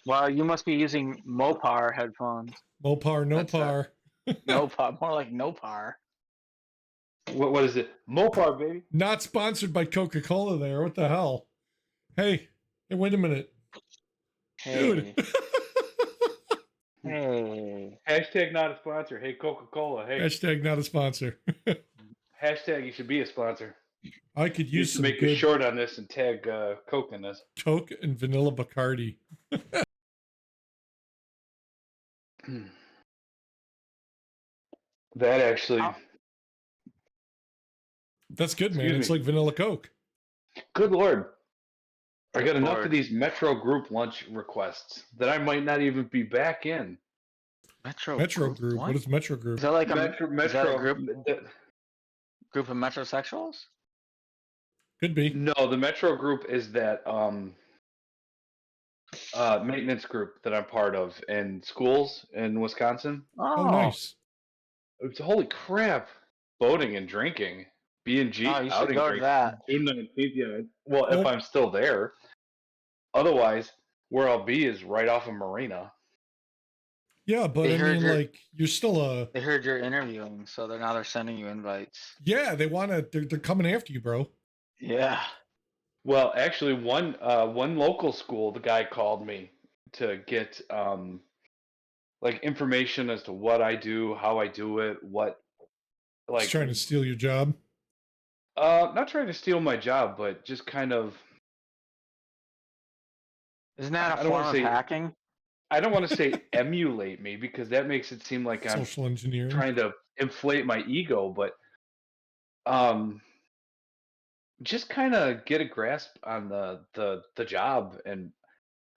Well, you must be using Mopar headphones. Mopar, no That's par. Nopar, more like Nopar. What is it? Mopar, baby. Not sponsored by Coca-Cola there. What the hell? Hey, wait a minute. Dude. Hey. Hashtag not a sponsor. Hey, Coca-Cola. Hey. Hashtag not a sponsor. Hashtag you should be a sponsor. I could You use should some make a good short on this and tag Coke in this. Coke and vanilla Bacardi. That actually. That's good, man. Excuse It's me. like vanilla Coke. Good Lord. I got enough Lord. of these Metro Group lunch requests that I might not even be back in. Metro Group. What is Metro Group? Is that like Metro, is that a group the- of metrosexuals? Could be. No, the Metro Group is that maintenance group that I'm part of in schools in Wisconsin. Oh, nice. It's holy crap. Boating and drinking. B&G Oh, you should outing go to drink. that. June 19th, yeah. Well, if Oh. I'm still there. Otherwise, where I'll be is right off of Marina. Yeah, but They I heard mean, like, you're still a. They heard you're interviewing, so they're sending you invites. Yeah, they want to. They're coming after you, bro. Yeah. Well, actually, one local school, the guy called me to get like information as to what I do, how I do it, what like Just trying to steal your job. not trying to steal my job, but just kind of. Isn't that I a don't form wanna of say- hacking? I don't want to say emulate me because that makes it seem like I'm Social engineering. trying to inflate my ego, but just kind of get a grasp on the job and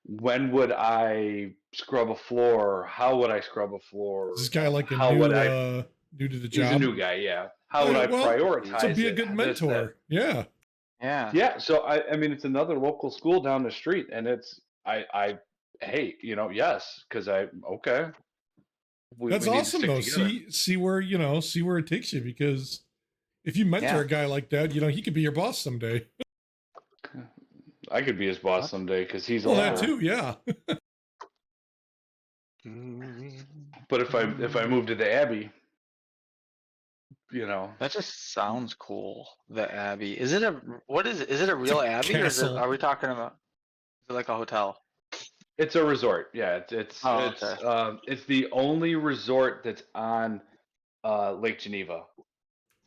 when would I scrub a floor? How would I scrub a floor? Is this guy like a How new, would I? new to the He's job? a new guy, yeah. How would I Well, prioritize? So be a it? good This, mentor. that. Yeah. Yeah. Yeah. So I mean, it's another local school down the street, and it's I hey, yes, because okay. That's we need to awesome stick though. together. See where it takes you, because if you mentor Yeah. a guy like that, he could be your boss someday. I could be his boss someday because he's Well, older. that too, yeah. But if I move to the Abbey, That just sounds cool. The Abbey. Is it a is it a real Abbey or is it, castle. are we talking about is it like a hotel? it's a resort. Yeah, it's Oh, it's the only resort that's on Lake Geneva.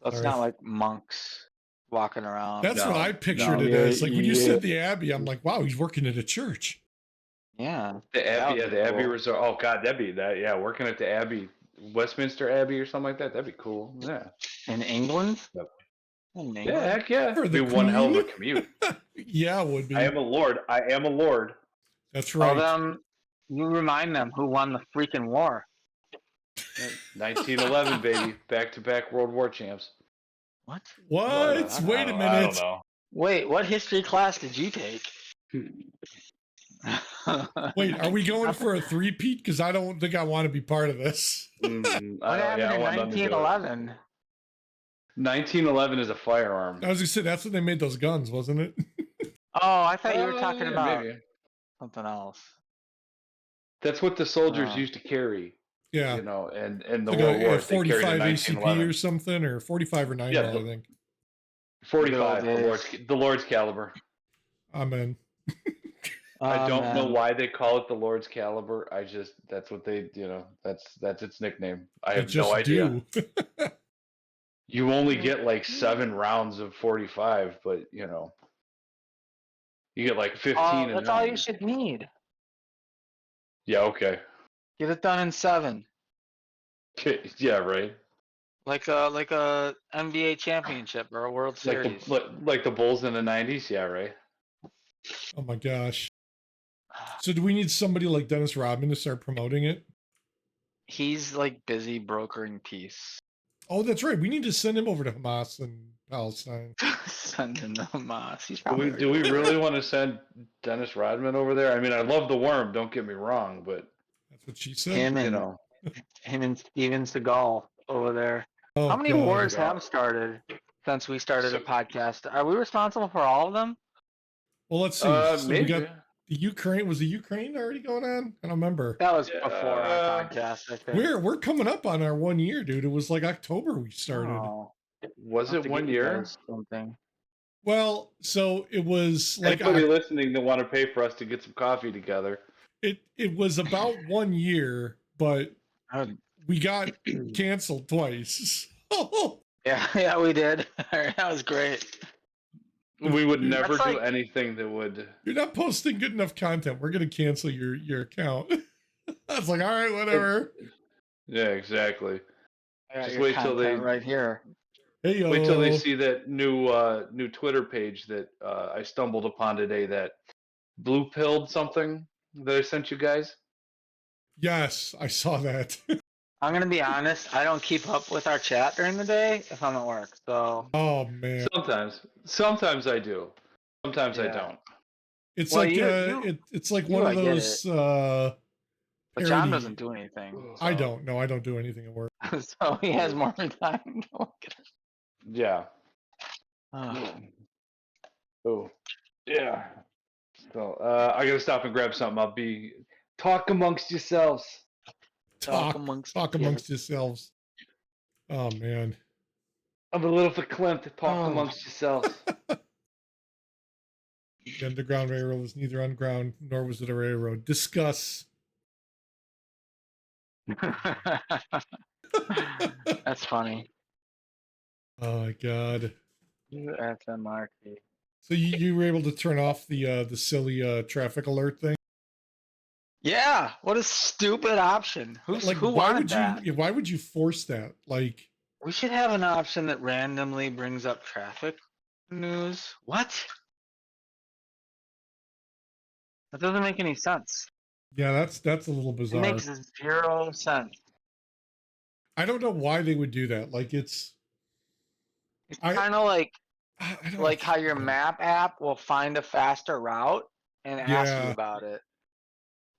So it's Sorry. not like monks walking around. That's what No, I pictured no. it as. Like when you Yeah. said the Abbey, I'm like, wow, he's working at a church. Yeah. The That Abbey, would yeah, be the Abbey cool. Resort. Oh God, that'd be that. Yeah, working at the Abbey, Westminster Abbey or something like that. That'd be cool. Yeah. In England? Yep. In Yeah, England? heck yeah. For It'd the be one hell of a Queen? commute. Yeah, it would be. I am a lord. I am a lord. That's Tell right. them, you remind them who won the freaking war. 1911, baby. Back-to-back World War champs. What? What? I Wait a I don't minute. know. Wait, what history class did you take? Wait, are we going for a three-peat? Because I don't think I want to be part of this. What happened in 1911? 1911 is a firearm. I was gonna say that's when they made those guns, wasn't it? Oh, I thought you were talking Yeah, about maybe. something else. That's what the soldiers Oh. used to carry. Yeah. And the Like World a War. They carried 45 in ACP 1911. or something, or 45 or 90, Yeah, I think. 45. Good old The Lord's caliber. Amen. I don't know man. why they call it the Lord's caliber. That's what they, that's its nickname. I They have just no idea. do. You only get like 7 rounds of 45, but you get like 15 and That's all you 9. should need. Yeah, okay. Get it done in 7. Yeah, right. Like a NBA championship or a World Series. Like the Bulls in the 90s, yeah, right. Oh my gosh. So do we need somebody like Dennis Rodman to start promoting it? He's like busy brokering peace. Oh, that's right. We need to send him over to Hamas and Palestine. Send him to Hamas. He's Do probably we really want to send Dennis Rodman over there? I mean, I love the worm, don't get me wrong, but That's what she said. him you and know, him and Steven Seagal over there. Oh, How many God. wars have started since we started a podcast? Are we responsible for all of them? Well, let's see. So we maybe. got The Ukraine, was the Ukraine already going on? I don't remember. That was before our Yeah. podcast, I think. We're coming up on our 1 year, dude. It was like October we started. Oh, Was I'll have it to get 1 you year? guys something. Well, so it was like Anybody listening that want to pay for us to get some coffee together? it was about 1 year, but Oh, we got canceled twice. So, yeah, we did. That was great. We would never That's do like- anything that would. you're not posting good enough content. We're gonna cancel your account. I was like, all right, whatever. Yeah, exactly. I got Just your wait till they- content right here. Hey yo. Wait till they see that new Twitter page that I stumbled upon today. That blue pilled something that I sent you guys. Yes, I saw that. I'm gonna be honest. I don't keep up with our chat during the day if I'm at work. So Oh man, Sometimes I do. Sometimes I Yeah. don't. it's Well, like you- it's like you, one I of get those. but John Parody. doesn't do anything. I so- don't. No, I don't do anything at work. so he has more time to look at it. Yeah. Oh. Oh. Yeah. So I gotta stop and grab something. I'll be talk amongst yourselves. Talk amongst yourselves. Oh man. I'm a little verklempt. Talk Oh. amongst yourselves. The Underground Railroad was neither underground nor was it a railroad. Discuss. That's funny. Oh my god. FMRT. So you were able to turn off the silly traffic alert thing? Yeah, what a stupid option. Who why wanted would that? you why would you force that? Like We should have an option that randomly brings up traffic news. What? That doesn't make any sense. yeah, that's a little It bizarre. makes zero sense. I don't know why they would do that. Like it's It's I- kind of like I don't like how your map app will find a faster route and ask you Yeah. about it.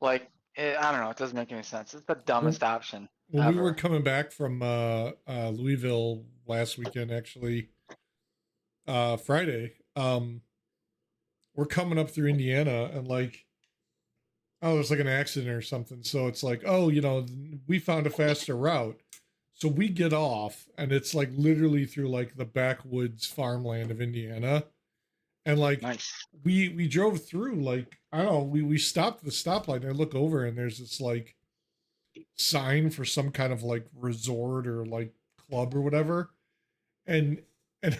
Like I don't know. It doesn't make any sense. It's the dumbest option. when we were ever. coming back from Louisville last weekend, actually, Friday, we're coming up through Indiana and like, oh, there's like an accident or something. So it's like, oh, we found a faster route. So we get off and it's like literally through like the backwoods farmland of Indiana. And like Nice. we drove through like, I don't know, we stopped at the stoplight and I look over and there's this like sign for some kind of like resort or like club or whatever. And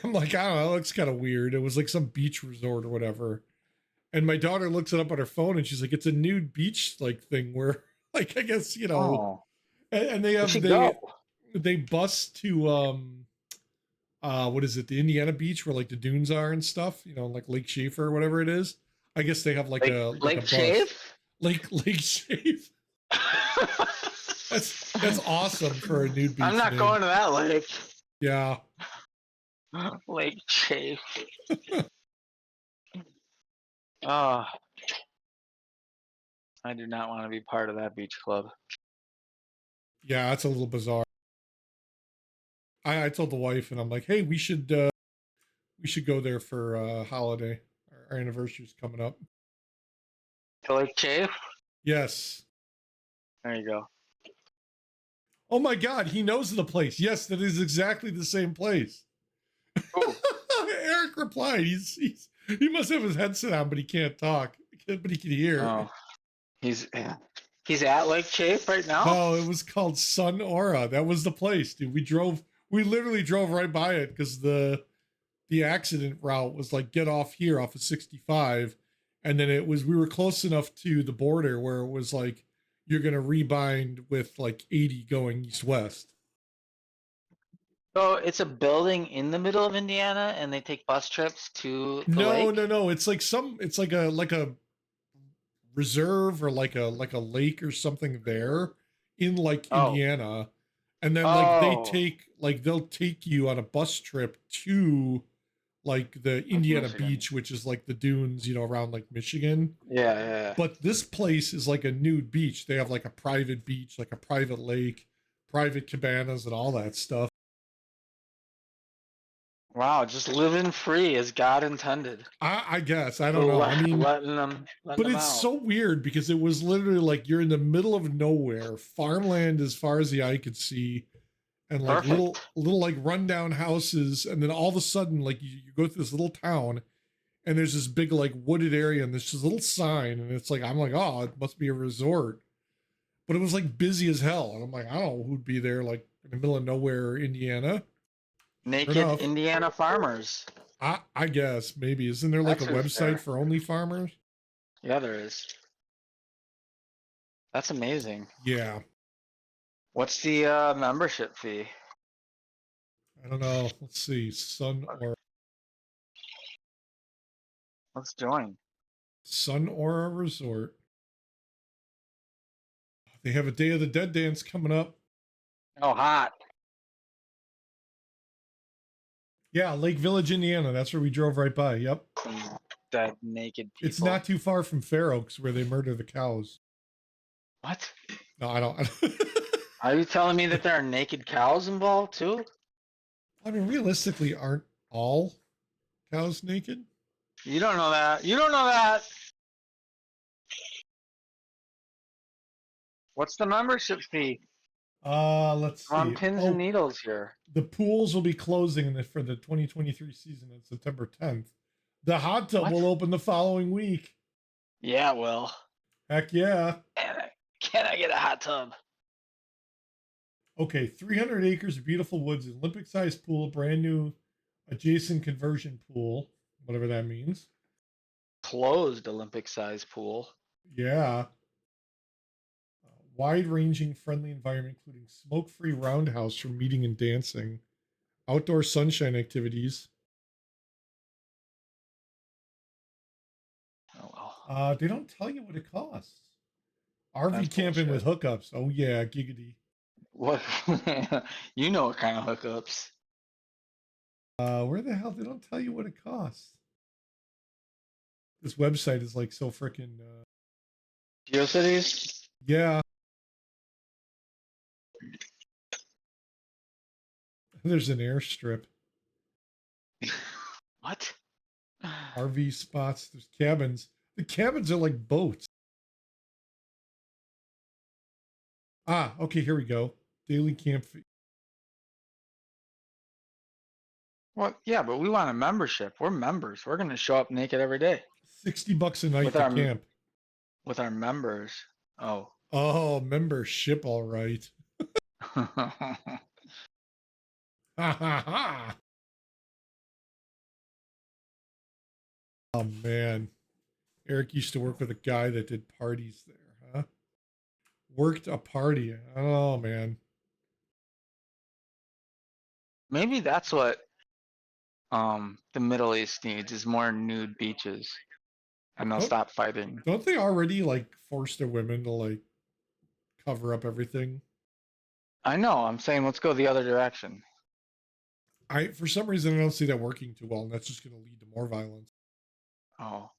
I'm like, I don't know, it looks kind of weird. It was like some beach resort or whatever. And my daughter looks it up on her phone and she's like, it's a nude beach like thing where like I guess, Oh, and they we have should go. they bus to what is it, the Indiana beach where like the dunes are and stuff, like Lake Schaefer or whatever it is. I guess they have like a Lake bus. Shave? Lake Shave. That's awesome for a nude beach. I'm not name. going to that lake. Yeah. Lake Shave. Oh, I do not want to be part of that beach club. Yeah, that's a little bizarre. I told the wife and I'm like, hey, we should go there for holiday. Our anniversary's coming up. To Lake Shave? Yes. There you go. Oh my god, he knows the place. Yes, that is exactly the same place. Ooh. Eric replied, he must have his headset on, but he can't talk. But he can hear. Oh, he's at Lake Shave right now. No, it was called Sun Aura. That was the place, dude. We literally drove right by it because the accident route was like get off here off of 65, and then we were close enough to the border where it was like you're gonna rebind with like 80 going east-west. So it's a building in the middle of Indiana, and they take bus trips to the lake. No. It's like a reserve or like a lake or something there in like Oh. Indiana. And then like Oh. they'll take you on a bus trip to like the Indiana Michigan. beach, which is like the dunes, around like Michigan. Yeah. But this place is like a nude beach. They have like a private beach, like a private lake, private cabanas and all that stuff. Wow, just living free as God intended. I guess. I don't know. I mean, letting but them it's out. so weird because it was literally like you're in the middle of nowhere, farmland as far as the eye could see, and like Perfect. little like rundown houses, and then all of a sudden, like you go to this little town, and there's this big like wooded area, and there's this little sign, and it's like I'm like, oh, it must be a resort, but it was like busy as hell, and I'm like, I don't know who'd be there, like in the middle of nowhere, Indiana. Naked enough. Indiana farmers. I guess maybe isn't there like That's a who's website there. for only farmers? Yeah, there is. That's amazing. Yeah, What's the membership fee? I don't know. Let's see, Sun Let's join. Aura Resort. They have a Day of the Dead dance coming up. Oh, hot. Yeah, Lake Village, Indiana. That's where we drove right by. Yep. Some dead naked people. It's not too far from Fair Oaks where they murder the cows. What? No, I don't. Are you telling me that there are naked cows involved too? I mean, realistically, aren't all cows naked? You don't know that. You don't know that. What's the membership fee? Let's see. I'm on pins and needles here. The pools will be closing for the 2023 season on September 10th. The hot tub What? will open the following week. Yeah, well. Heck yeah. Can I get a hot tub? Okay, 300 acres of beautiful woods, Olympic-sized pool, brand new adjacent conversion pool, whatever that means. Closed Olympic size pool. Yeah. Wide-ranging, friendly environment, including smoke-free roundhouse for meeting and dancing, outdoor sunshine activities. Oh well. They don't tell you what it costs. RV That's camping bullshit. with hookups. Oh yeah, giggity. What? You know what kind of hookups? Where the hell? They don't tell you what it costs. This website is like so freaking. GeoCities? Yeah. There's an airstrip. What? RV spots. There's cabins. The cabins are like boats. Ah, okay, here we go. Daily camp fee. Well, yeah, but we want a membership. We're members. We're gonna show up naked every day $60 a night With to our- camp. with our members. Oh. Oh, membership, all right. Ha ha ha. Oh man. Eric used to work with a guy that did parties there, huh? Worked a party. Oh man. Maybe that's what the Middle East needs is more nude beaches. And they'll Oh. stop fighting. Don't they already like force their women to like cover up everything? I know, I'm saying let's go the other direction. For some reason I don't see that working too well, and that's just gonna lead to more violence. Oh.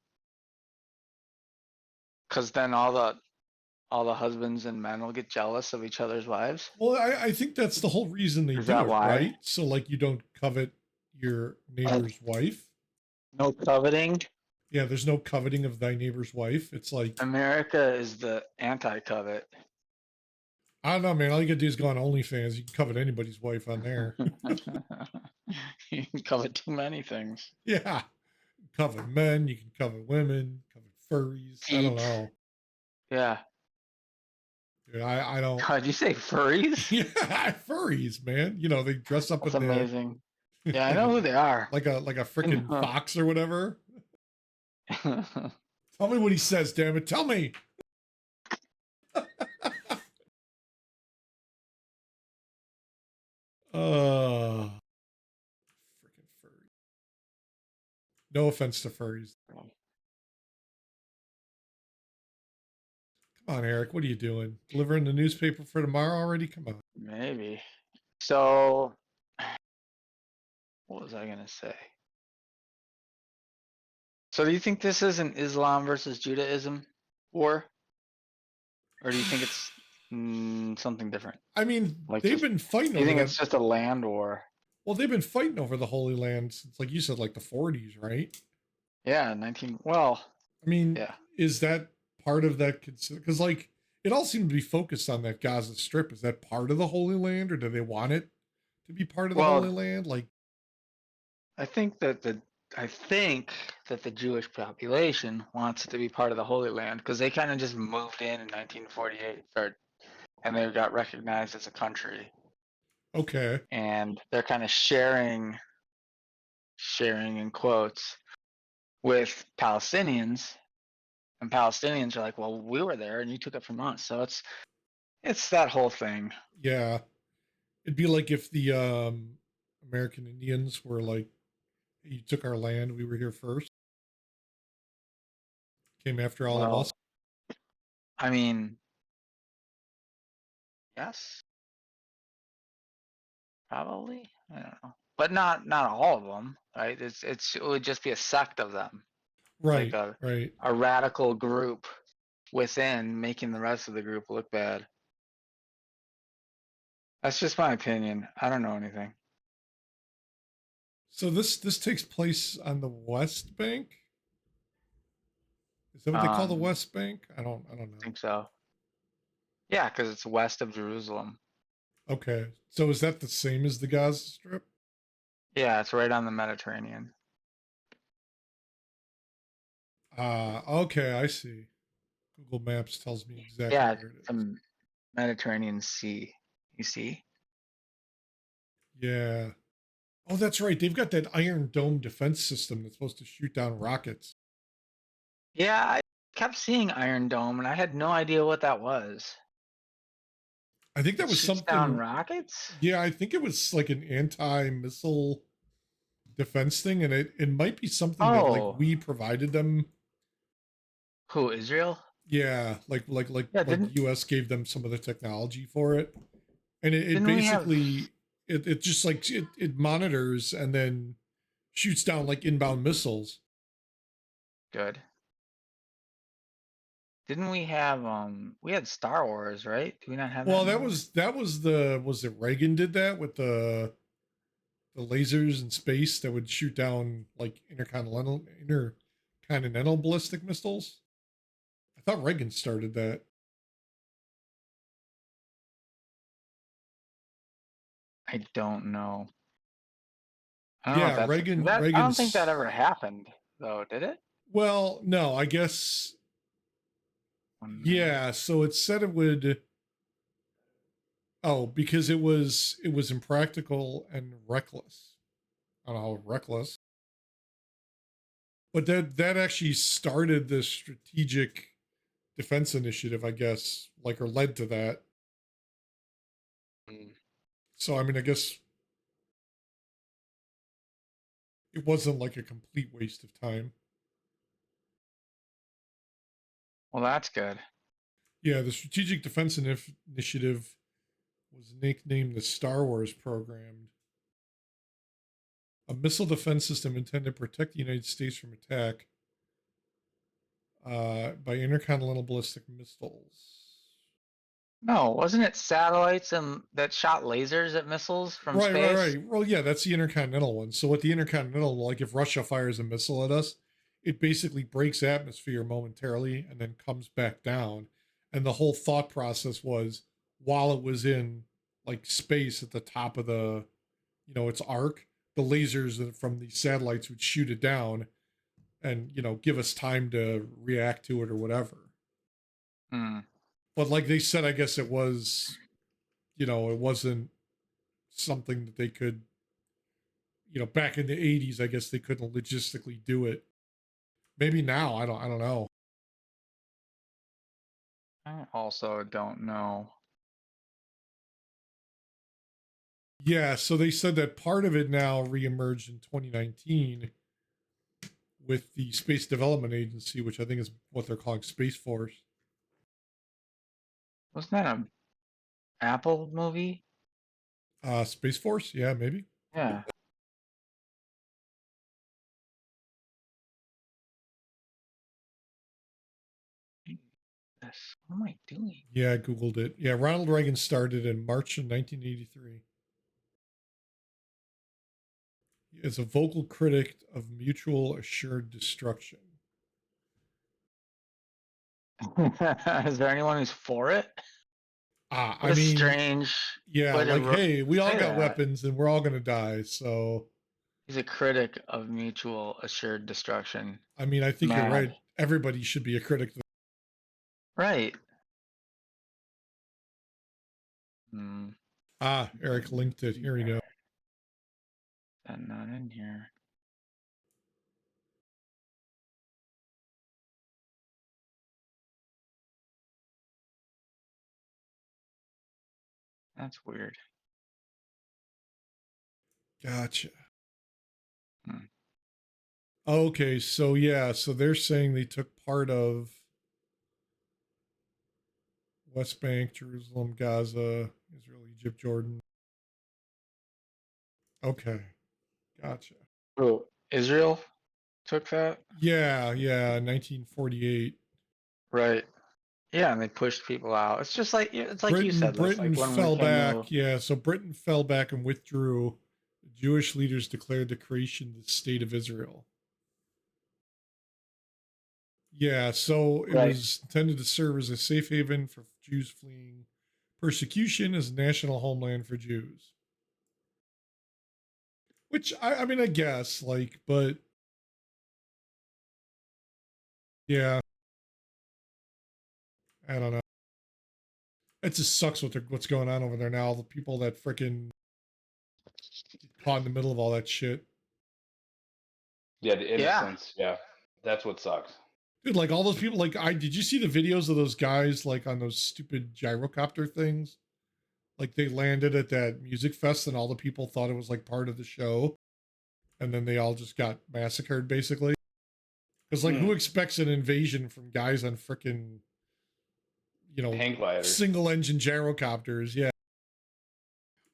Cause then all the husbands and men will get jealous of each other's wives. Well, I think that's the whole reason they Is do that it, why? right? So like you don't covet your neighbor's wife. No coveting. Yeah, there's no coveting of thy neighbor's wife. It's like America is the anti-covet. I don't know, man. All you gotta do is go on OnlyFans. You can covet anybody's wife on there. You can covet too many things. Yeah. Covet men, you can covet women, covet furries. I don't Feet. know. Yeah. Dude, I don't God, you say furries? Yeah, furries, man. You know, they dress up That's in amazing. Yeah, I know who they are. like a freaking Uh-huh. fox or whatever. Tell me what he says, damn it. Tell me. Freaking furry. No offense to furries. Come on, Eric. What are you doing? Delivering the newspaper for tomorrow already? Come on. Maybe. So, what was I gonna say? So, do you think this is an Islam versus Judaism war, or do you think it's something different? I mean, Like they've just- been fighting Do you over think that. it's just a land war? Well, they've been fighting over the Holy Land since, like you said, like the 40s, right? Yeah, 19. Well, I mean, yeah. is that part of that? Because like it all seemed to be focused on that Gaza Strip. Is that part of the Holy Land, or do they want it to be part of the Holy Well, Land? Like, I think that the Jewish population wants it to be part of the Holy Land because they kind of just moved in 1948, and they got recognized as a country, okay, and they're kind of sharing in quotes with Palestinians, and Palestinians are like, well, we were there and you took it from us, so it's that whole thing. yeah, it'd be like if the American Indians were like, "You took our land, we were here first, came after all of us." Well, I mean, yes, probably. I don't know, but not all of them, right? It would just be a sect of them, like Right, right. a radical group within making the rest of the group look bad. That's just my opinion. I don't know anything. So this takes place on the West Bank. Is that what they call the Um, West Bank? I don't I know. think so. Yeah, because it's west of Jerusalem. Okay, so is that the same as the Gaza Strip? Yeah, it's right on the Mediterranean. Okay, I see. Google Maps tells me exactly Yeah, it's where it is. the Mediterranean Sea. You see? Yeah. Oh, that's right. They've got that Iron Dome defense system that's supposed to shoot down rockets. Yeah, I kept seeing Iron Dome, and I had no idea what that was. I think that It was shoots down something. rockets? Yeah, I think it was like an anti-missile defense thing, and it might be something that like Oh, we provided them. who, Israel? Yeah, like Yeah, the U.S. gave them some of the technology for it, and it didn't we have basically it just like it monitors and then shoots down like inbound missiles. good. Didn't we had Star Wars, right? Do we not have that Well, anymore? that was the was it Reagan did that with the lasers in space that would shoot down like intercontinental ballistic missiles. I thought Reagan started that. I don't know. I don't know if Yeah, that's that. I don't think that Reagan's. ever happened, though, did it? Well, no, I guess When, yeah. So it said it would. Oh, because it was impractical and reckless. I don't know how reckless, but that actually started the strategic defense initiative, I guess, like or led to that. mm, So I mean, I guess it wasn't like a complete waste of time. well, that's good. Yeah, the Strategic Defense Initiative was nicknamed the Star Wars program, a missile defense system intended to protect the United States from attack by intercontinental ballistic missiles. No, wasn't it satellites and that shot lasers at missiles from Right, right, space? right. Well, yeah, that's the intercontinental one. So, what the intercontinental, like if Russia fires a missile at us, it basically breaks atmosphere momentarily and then comes back down. And the whole thought process was while it was in like space at the top of the, its arc, the lasers from the satellites would shoot it down and, give us time to react to it or whatever. Hmm. But like they said, I guess it wasn't something that they could, back in the 80s, I guess they couldn't logistically do it. Maybe now, I don't know. I also don't know. Yeah, so they said that part of it now reemerged in 2019 with the Space Development Agency, which I think is what they're calling Space Force. Wasn't that an Apple movie? Space Force? Yeah, maybe. Yeah. Yes. What am I doing? Yeah, I Googled it. Yeah, Ronald Reagan started in March of 1983. is a vocal critic of mutual assured destruction. Is there anyone who's for it? I What a mean, strange yeah, way to like, hey, we all say got that. weapons and we're all gonna die. So, He's a critic of mutual assured destruction. I mean, I think you're Mad. right. Everybody should be a critic. Right. Hmm. Eric linked it. Here we go. And not in here. That's weird. Gotcha. Hmm. Okay, so yeah, so they're saying they took part of West Bank, Jerusalem, Gaza, Israel, Egypt, Jordan. Okay, gotcha. Oh, Israel took that? Yeah, 1948. Right. Yeah, and they pushed people out. It's just like it's like you said, Liz, Britain like when we fell came back. to Yeah, so Britain fell back and withdrew. Jewish leaders declared the creation of the state of Israel. Yeah, so it Right. was intended to serve as a safe haven for Jews fleeing persecution as a national homeland for Jews. Which I mean, I guess, like, but yeah, I don't know. It just sucks what's going on over there now. The people that freaking caught in the middle of all that shit. Yeah, the innocence. Yeah, that's what sucks. Dude, like all those people, like did you see the videos of those guys like on those stupid gyrocopter things? Like they landed at that music fest and all the people thought it was like part of the show, and then they all just got massacred basically. Because like who expects an invasion from guys on freaking, hang gliders, single engine gyrocopters? Yeah.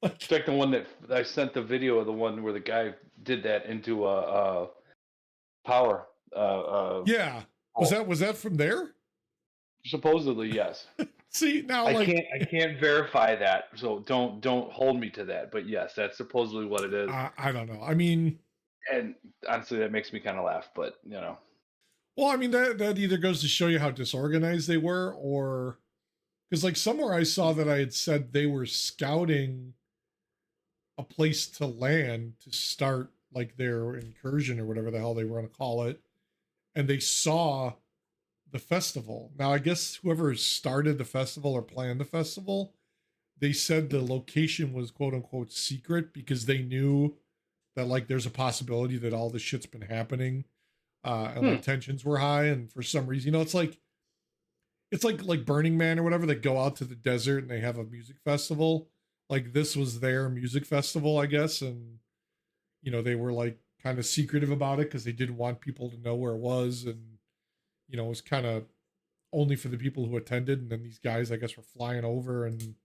It's like the one that I sent the video of, the one where the guy did that into a power. Yeah. Was that from there? Supposedly, yes. See, now I can't verify that, so don't hold me to that. But yes, that's supposedly what it is. I don't know. I mean, and honestly, that makes me kind of laugh. But well, I mean that either goes to show you how disorganized they were, or because like somewhere I saw that I had said they were scouting a place to land to start like their incursion or whatever the hell they were going to call it, and they saw the festival. Now I guess whoever started the festival or planned the festival, they said the location was quote unquote secret because they knew that like there's a possibility that all this shit's been happening, and like tensions were high, and for some reason, it's like Burning Man or whatever. They go out to the desert and they have a music festival. Like this was their music festival, I guess, and they were like kind of secretive about it because they didn't want people to know where it was, and it was kind of only for the people who attended. And then these guys, I guess, were flying over and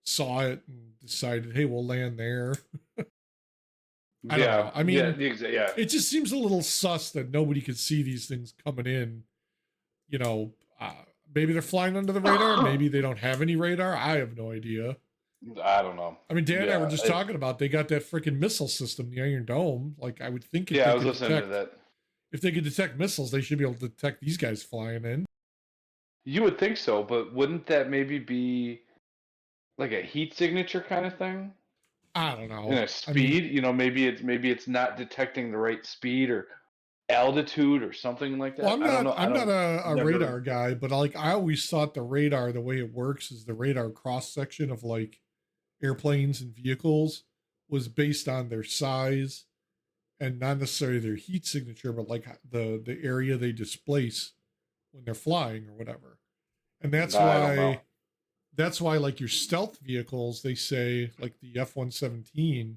saw it and decided, hey, we'll land there. I don't know. I mean, it just seems a little sus that nobody could see these things coming in. Maybe they're flying under the radar. Maybe they don't have any radar. I have no idea. I don't know. I mean, Dan and I were just talking about they got that freaking missile system, the Iron Dome. Like, I would think I was listening to that. If they could detect missiles, they should be able to detect these guys flying in. You would think so, but wouldn't that maybe be like a heat signature kind of thing? I don't know. And a speed, maybe it's not detecting the right speed or altitude or something like that. Well, I'm not a radar guy, but like I always thought the radar, the way it works is the radar cross section of like airplanes and vehicles was based on their size and not necessarily their heat signature, but like the area they displace when they're flying or whatever. And that's why like your stealth vehicles, they say like the F-117,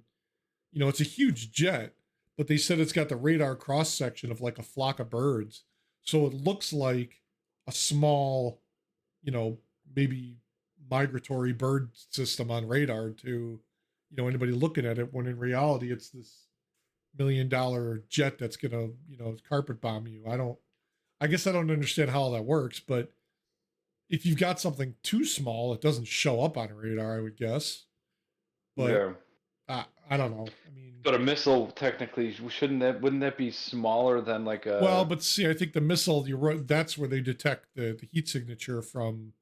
it's a huge jet, but they said it's got the radar cross section of like a flock of birds. So it looks like a small, maybe migratory bird system on radar to, anybody looking at it, when in reality it's this $1 million jet that's going to, carpet bomb you. I guess I don't understand how all that works, but if you've got something too small, it doesn't show up on a radar, I would guess. But I don't know. I mean, But a missile, technically, wouldn't that be smaller than like a? well, but see, I think the missile, you're right, that's where they detect the heat signature from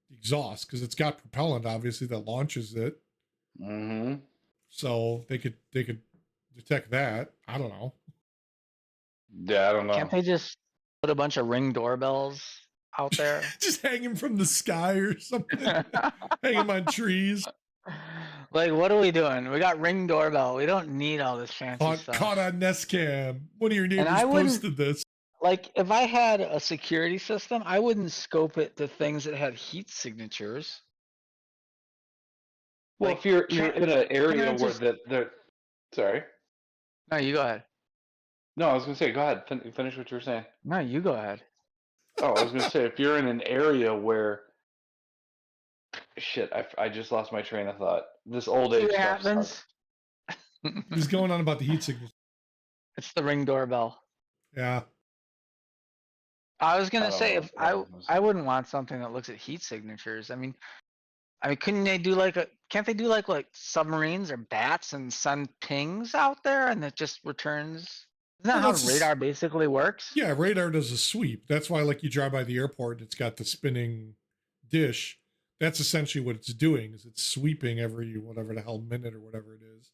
the exhaust because it's got propellant, obviously, that launches it. Mm-hmm. So they could detect that. I don't know. Yeah, I don't know. Can't they just put a bunch of Ring doorbells out there? Just hang him from the sky or something. Hang him on trees. Like, what are we doing? We got Ring doorbell. We don't need all this fancy Caught, stuff. caught on Nest Cam. One of your neighbors I wouldn't- posted this. Like, if I had a security system, I wouldn't scope it to things that had heat signatures. Well, Like, if you're can't- in an area can't where just- the sorry. No, you go ahead. No, I was gonna say, go ahead. Finish what you were saying. No, you go ahead. Oh, I was gonna say, if you're in an area where, shit, I just lost my train of thought. This old See age what stuff happens? He's going on about the heat signature. It's the Ring doorbell. Yeah. I was I gonna don't say know if what that was. I wouldn't want something that looks at heat signatures. I mean, couldn't they do like can't they do like submarines or bats and send pings out there and it just returns? Isn't that Well, how that's just- radar basically works? Yeah, radar does a sweep. That's why, like, you drive by the airport, it's got the spinning dish. That's essentially what it's doing. Is it's sweeping every whatever the hell minute or whatever it is,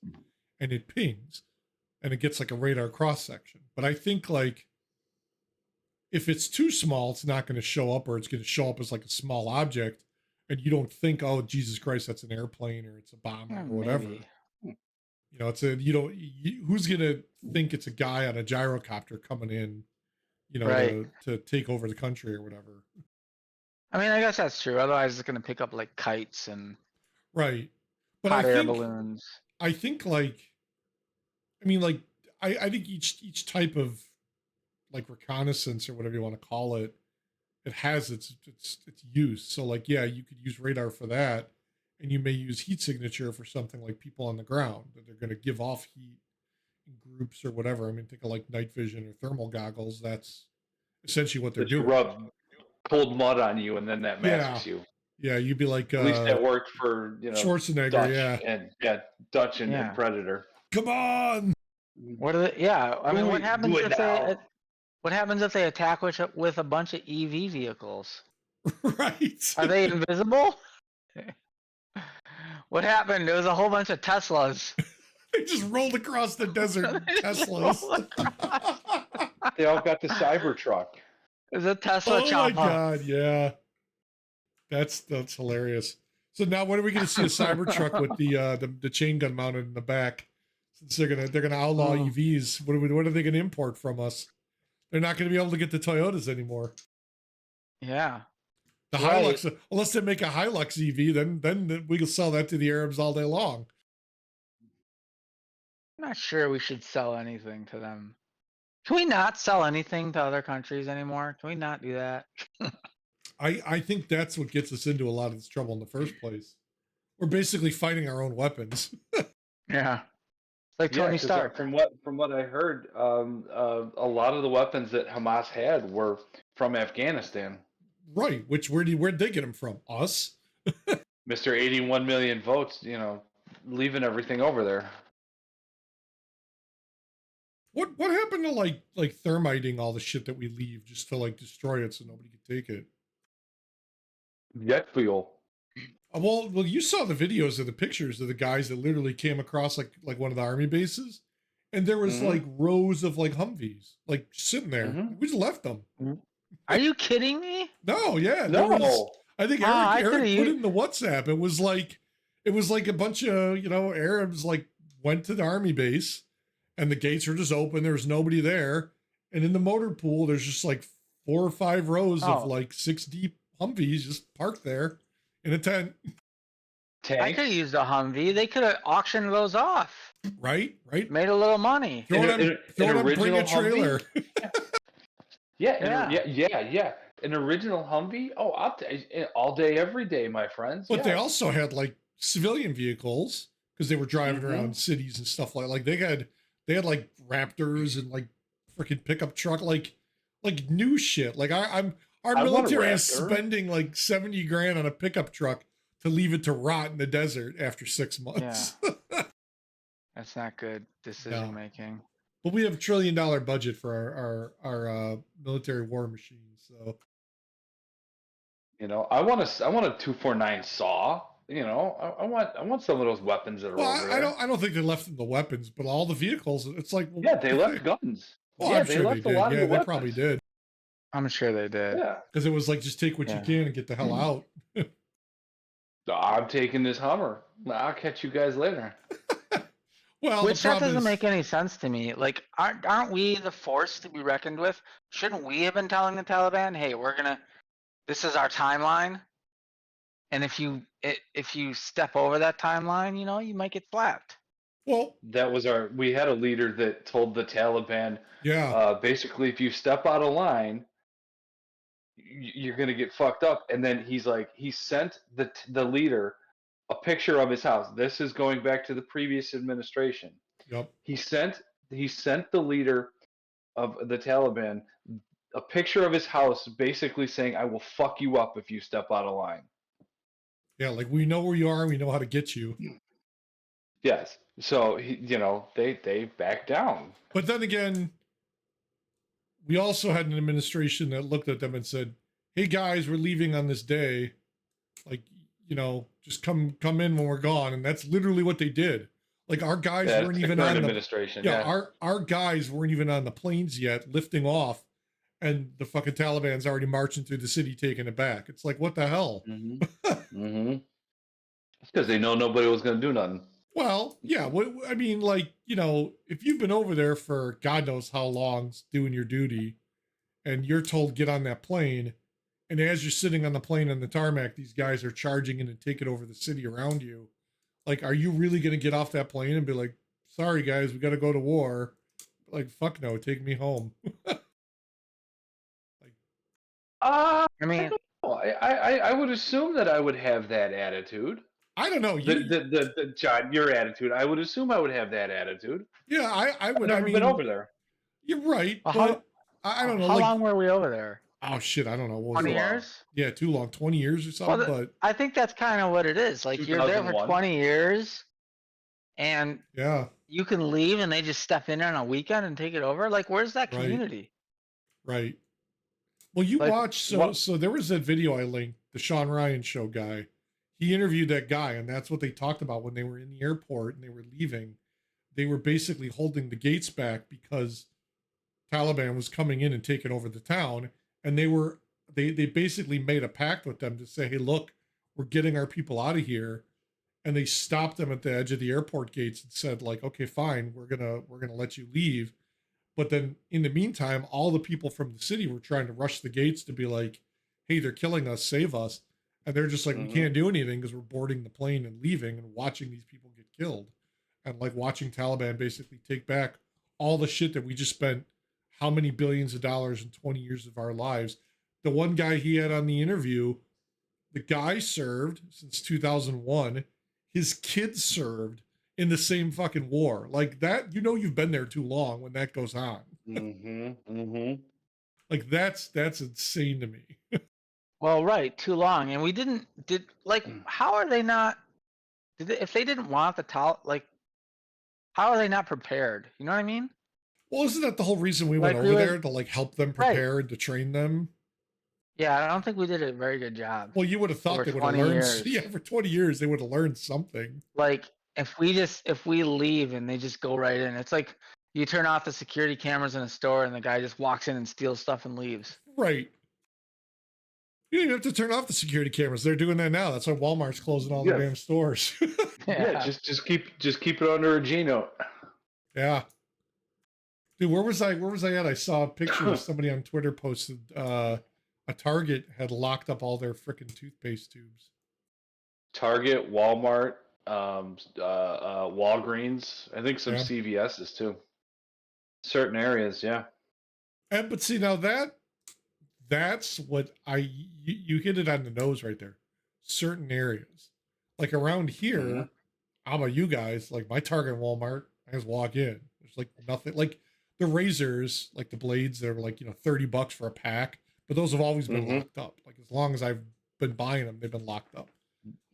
and it pings, and it gets like a radar cross section. But I think like if it's too small, it's not going to show up, or it's going to show up as like a small object, and you don't think, oh Jesus Christ, that's an airplane or it's a bomber Yeah, or whatever. maybe. You know, it's a who's gonna think it's a guy on a gyrocopter coming in, you know, Right. to take over the country or whatever. I mean, I guess that's true. Otherwise, it's gonna pick up like kites and Right. But hot I air think balloons. I think like I mean like I think each type of like reconnaissance or whatever you want to call it, it has its use. So like yeah, you could use radar for that, and you may use heat signature for something like people on the ground that they're going to give off heat in groups or whatever. I mean, think of like night vision or thermal goggles. That's essentially what they're That you doing. rub cold mud on you, and then that masks you. Yeah, you'd be like At least that worked for Schwarzenegger. Dutch Yeah, and Dutch and Yeah. Predator. come on. What are they? Yeah, I mean, Do what it- happens do it if they? now. What happens if they attack with a bunch of EV vehicles? Right. Are they invisible? What happened? There was a whole bunch of Teslas. They just rolled across the desert They just Teslas. rolled They all got the Cybertruck. There's a Tesla Oh my chopper. god, yeah. That's hilarious. So now when are we gonna see a Cybertruck with the chain gun mounted in the back? Since they're gonna outlaw Oh. EVs, what are they gonna import from us? They're not gonna be able to get the Toyotas anymore. Yeah. The Right. Hilux, unless they make a Hilux EV, then we can sell that to the Arabs all day long. I'm not sure we should sell anything to them. Can we not sell anything to other countries anymore? Can we not do that? I think that's what gets us into a lot of this trouble in the first place. We're basically fighting our own weapons. Yeah. Like Tony 'cause, Stark. From what I heard, a lot of the weapons that Hamas had were from Afghanistan. Right. Where'd they get them from? Us? Mr. 81 million votes, leaving everything over there. What happened to like thermiting all the shit that we leave just to like destroy it so nobody could take it? Jet fuel. Well, you saw the videos of the pictures of the guys that literally came across like one of the army bases, and there was Mhm. like rows of like Humvees like sitting there. Mhm. We just left them. Are you kidding me? No, yeah, No. I think Ah, I Eric could've put used- it in the WhatsApp. It was like a bunch of Arabs like went to the army base, and the gates were just open. There was nobody there, and in the motor pool, there's just like 4 or 5 rows Oh. of like 6 deep Humvees just parked there in a tent. I Tanks. could have used a Humvee. They could have auctioned those off. Right. Made a little money. Throw An- them, an- throw an them, bring a original trailer. Yeah. An original Humvee. Oh, all day, every day, my friends. But they yes. also had like civilian vehicles because they were driving Mhm. around cities and stuff like they had like Raptors and like freaking pickup truck like new shit. Like our I want a military is Raptor. spending like 70 grand on a pickup truck to leave it to rot in the desert after 6 months. That's not good decision making. But we have $1 trillion budget for our military war machines. So You know, I want a 249 saw. You know, I want some of those weapons that are well, over there. I don't think they left them the weapons, but all the vehicles. It's like Yeah, they left guns. Well, Yeah, I'm they sure they left a did. lot of Yeah, the they probably weapons. did. I'm sure they did. Yeah. Because it was like just take what you Yeah. can and get the hell out. I'm taking this Hummer. I'll catch you guys later. Well, Which the that problem doesn't is, make any sense to me. Like, aren't we the force to be reckoned with? Shouldn't we have been telling the Taliban, "Hey, this is our timeline, and if you step over that timeline, you know, you might get slapped." well, That was we had a leader that told the Taliban, yeah, basically, if you step out of line, you're gonna get fucked up. And then he sent the leader a picture of his house. This is going back to the previous administration. yep, He sent the leader of the Taliban a picture of his house, basically saying, "I will fuck you up if you step out of line." yeah. Like we know where you are, and we know how to get you. Yes. So they backed down. But then again, we also had an administration that looked at them and said, "Hey guys, we're leaving on this day. Like, you know, just come in when we're gone." And that's literally what they did. Like our guys Yeah, weren't it's the even current on the administration. yeah, Yeah. our guys weren't even on the planes yet, lifting off, and the fucking Taliban's already marching through the city, taking it back. It's like, what the hell? Mm-hmm. It's because they know nobody was going to do nothing. Well, yeah. I mean, like, you know, if you've been over there for God knows how long doing your duty, and you're told get on that plane, and as you're sitting on the plane on the tarmac, these guys are charging in and taking over the city around you. Like, are you really going to get off that plane and be like, "Sorry guys, we got to go to war"? Like, fuck no, take me home. Like, I mean, I would assume that I would have that attitude. I don't know. The John, your attitude. I would assume I would have that attitude. Yeah, I would. I've never I mean, been over there. You're right, Well, but I don't know. How Like, long were we over there? oh shit, I don't know. What was 20 it? years? Yeah, too long. 20 years or something. But I think that's kind of what it is. Like, you're there for 2001. 20 years, and yeah, you can leave, and they just step in on a weekend and take it over. Like, where's that Right. community? right. Well, you Like, watch. what- So there was that video I linked. The Sean Ryan show guy. He interviewed that guy, and that's what they talked about when they were in the airport and they were leaving. They were basically holding the gates back because Taliban was coming in and taking over the town, and they basically made a pact with them to say, "Hey, look, we're getting our people out of here," and they stopped them at the edge of the airport gates and said, like, "Okay, fine, we're gonna let you leave." But then in the meantime, all the people from the city were trying to rush the gates to be like, "Hey, they're killing us, save us," and they're just like, "We Mhm. can't do anything because we're boarding the plane and leaving and watching these people get killed," and like watching Taliban basically take back all the shit that we just spent how many billions of dollars in 20 years of our lives. The one guy he had on the interview, the guy served since 2001. His kids served in the same fucking war. Like that, you know, you've been there too long when that goes on. Mm-hmm. Mm-hmm. Like that's insane to me. Well, right, too long, and we how are they not? If they didn't want like, how are they not prepared? You know what I mean? Well, isn't that the whole reason we went Like, we over were- there to like help them Right. prepare and to train them? Yeah, I don't think we did a very good job. Well, you would have thought Over they would have 20 learned. years. Yeah, for 20 years they would have learned something. Like, if we leave and they just go right in, it's like you turn off the security cameras in a store and the guy just walks in and steals stuff and leaves. Right. You didn't have to turn off the security cameras. They're doing that now. That's why Walmart's closing all the Yes. damn stores. Yeah, just keep it under a G note. Yeah. Dude, where was I at? I saw a picture of somebody on Twitter posted a Target had locked up all their freaking toothpaste tubes. Target, Walmart, Walgreens. I think some Yeah. CVS's too. Certain areas, yeah. But see now that's what you hit it on the nose right there. Certain areas. Like around here, Mhm. how about you guys? Like my Target and Walmart, I just walk in. There's like nothing like the razors, like the blades, they're like, you know, $30 for a pack, but those have always been Mhm. locked up. Like as long as I've been buying them, they've been locked up.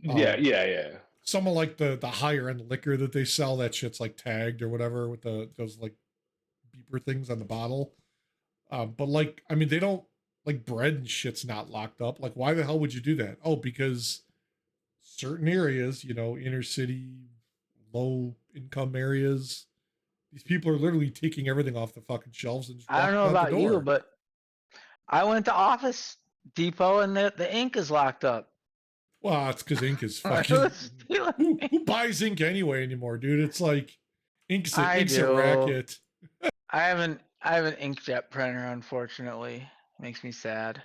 Yeah. some of like the higher end liquor that they sell, that shit's like tagged or whatever with those like beeper things on the bottle. But like, I mean, they don't like bread and shit's not locked up. Like, why the hell would you do that? Oh, because certain areas, inner city, low income areas, these people are literally taking everything off the fucking shelves and just I don't know walking out about the you, door. but I went to Office Depot and the ink is locked up. Well, it's because ink is I fucking. was stealing Who buys ink anyway anymore, dude? It's like ink's I a do. racket. I have an inkjet printer, unfortunately. Makes me sad.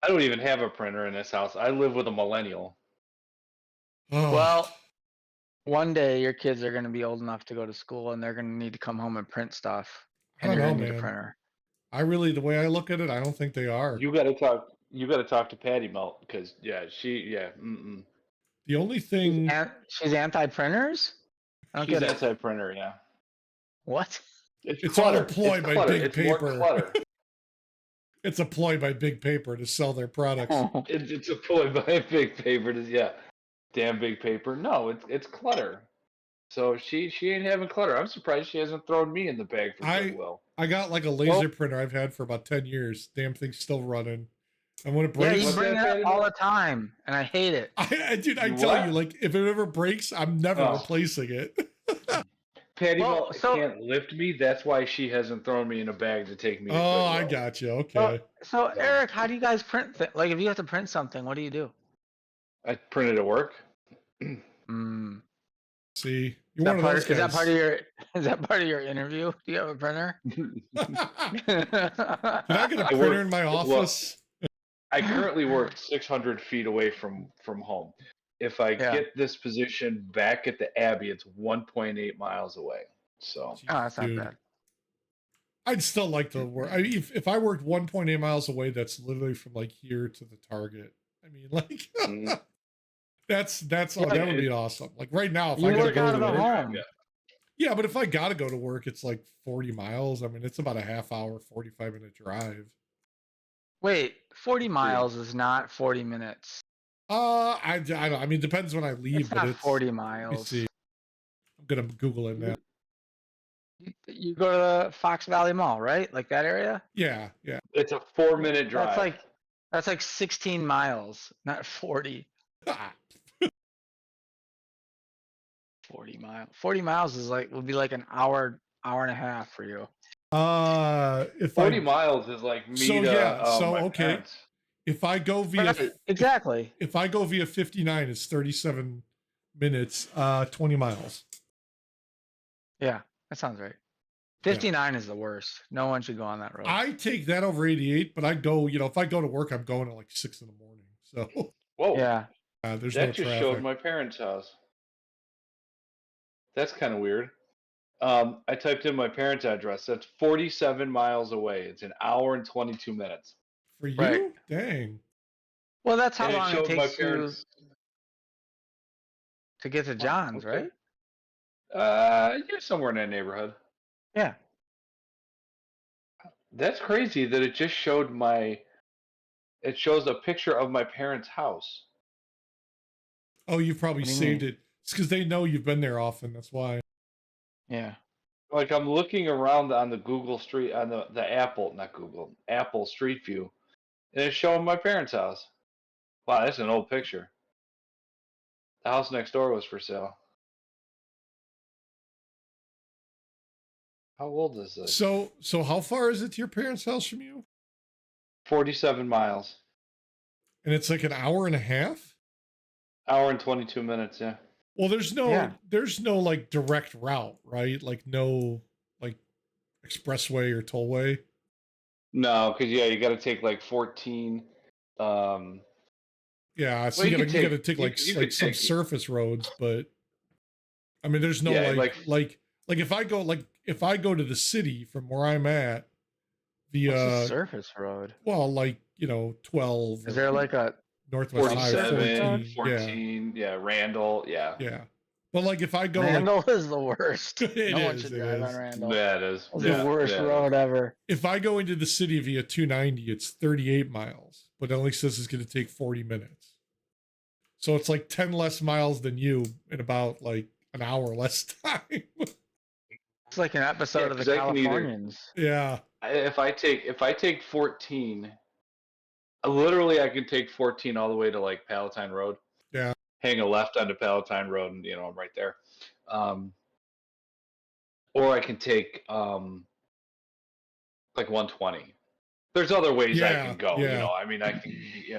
I don't even have a printer in this house. I live with a millennial. Oh, Well, one day your kids are gonna be old enough to go to school and they're gonna need to come home and print stuff. I And don't you're know, gonna need a man. printer. The way I look at it, I don't think they are. You got to talk. You got to talk to Patty Melt because Mm-mm. The only thing, She's anti-printers? I don't She's get it. anti-printer. Yeah, What? It's all a clutter. ploy It's by clutter. Big It's more Paper. clutter. it's a ploy by Big Paper to sell their products. It's a ploy by Big Paper. Damn Big Paper. No, it's clutter. So she ain't having clutter. I'm surprised she hasn't thrown me in the bag for Goodwill. I got like a laser printer I've had for about 10 years. Damn thing's still running. And when it Yeah, breaks, you What's bring that, it Patty up all Melt? the time, and I hate it. dude, I You tell what? you, like, if it ever breaks, I'm never Oh. replacing it. Patty Well, Melt so- can't lift me. That's why she hasn't thrown me in a bag to take me. To Oh, I Goodwill. got you. Okay. So Eric, how do you guys print like if you have to print something, what do you do? I printed at work. Mm. See, you're one of those guys. Is that part of your interview? Do you have a printer? Can I get a I printer work- in my well, office? I currently work 600 feet away from home. If I Yeah. get this position back at the Abbey, it's 1.8 miles away. So Oh, that's not Dude. bad. I'd still like to work. I mean, if I worked 1.8 miles away, that's literally from like here to the Target. I mean, like Mhm. that's Yeah, that would be awesome. Like right now, if You I gotta work go out to of the work, home. Yeah. yeah, but if I gotta go to work, it's like 40 miles. I mean, it's about a half hour, 45-minute drive. Wait, 40 miles is not 40 minutes. I don't. I mean, it depends when I leave, It's but not it's 40 Let me miles. see. I'm gonna Google it now. You go to the Fox Valley Mall, right? Like that area? Yeah. It's a 4-minute drive. That's like 16 miles, not 40. 40 miles. 40 miles would be like an hour and a half for you. If 40 I miles is like me So, to yeah, so, my okay. parents. if I go via Right, exactly. if I go via 59, it's 37 minutes, 20 miles. Yeah, that sounds right. 59 is the worst. No one should go on that road. I take that over 88, but I go, if I go to work, I'm going at like 6 in the morning. So Whoa, Yeah. there's that no just traffic. showed my parents' house. That's kind of weird. I typed in my parents' address. That's 47 miles away. It's an hour and 22 minutes. For you? Right. Dang. Well, that's how And it long it showed my takes you parents. to get to John's, okay. right? You're somewhere in that neighborhood. Yeah. That's crazy that it just showed it shows a picture of my parents' house. Oh, you've probably What do you saved mean? it. It's because they know you've been there often. That's why. Yeah. Like I'm looking around on the Google Street on the Apple, not Google, Apple Street View, and it's showing my parents' house. Wow, that's an old picture. The house next door was for sale. How old is this? So how far is it to your parents' house from you? 47 miles. And it's like an hour and a half? Hour and 22 minutes, yeah. Well, there's Yeah. no like direct route, right? Like no like expressway or tollway. No, because you got to take like 14. Yeah, so Well, you you gotta could take you like could some take- surface roads, but I mean, there's no Yeah, like if I go to the city from where I'm at What's via the surface road? well, like 12. Is there like a Northwest Highway 47, 14? 14, yeah, Randall, yeah. Yeah. But like if I go like Randall is the worst. It No one is, should it drive is. on Randall. That is. It's yeah, the worst yeah. road ever. if I go into the city via 290, it's 38 miles. but it only says it's going to take 40 minutes. So it's like 10 less miles than you in about like an hour less time. It's like an episode Yeah, of the 'cause I can either- Californians. Yeah. If I take 14, literally I can take 14 all the way to like Palatine Road. Yeah. Hang a left onto Palatine Road, and I'm right there. Or I can take like 120. There's other ways I can go. Yeah. I mean, I can,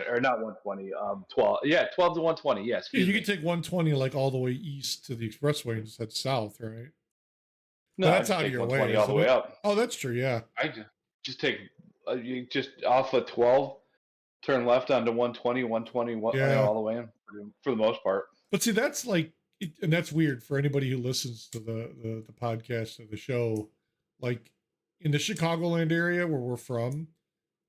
or not 120. 12. Yeah, 12 to 120. Yes. Yeah, you can take 120 like all the way east to the expressway and just head south, right? No, that's I out of take your 120 way, all the isn't way it? up. Oh, that's true. Yeah. I just take you just off of 12, turn left onto 120, 120, Yeah. all the way in for the most part. But see, that's like, and that's weird for anybody who listens to the podcast or the show. Like in the Chicagoland area where we're from,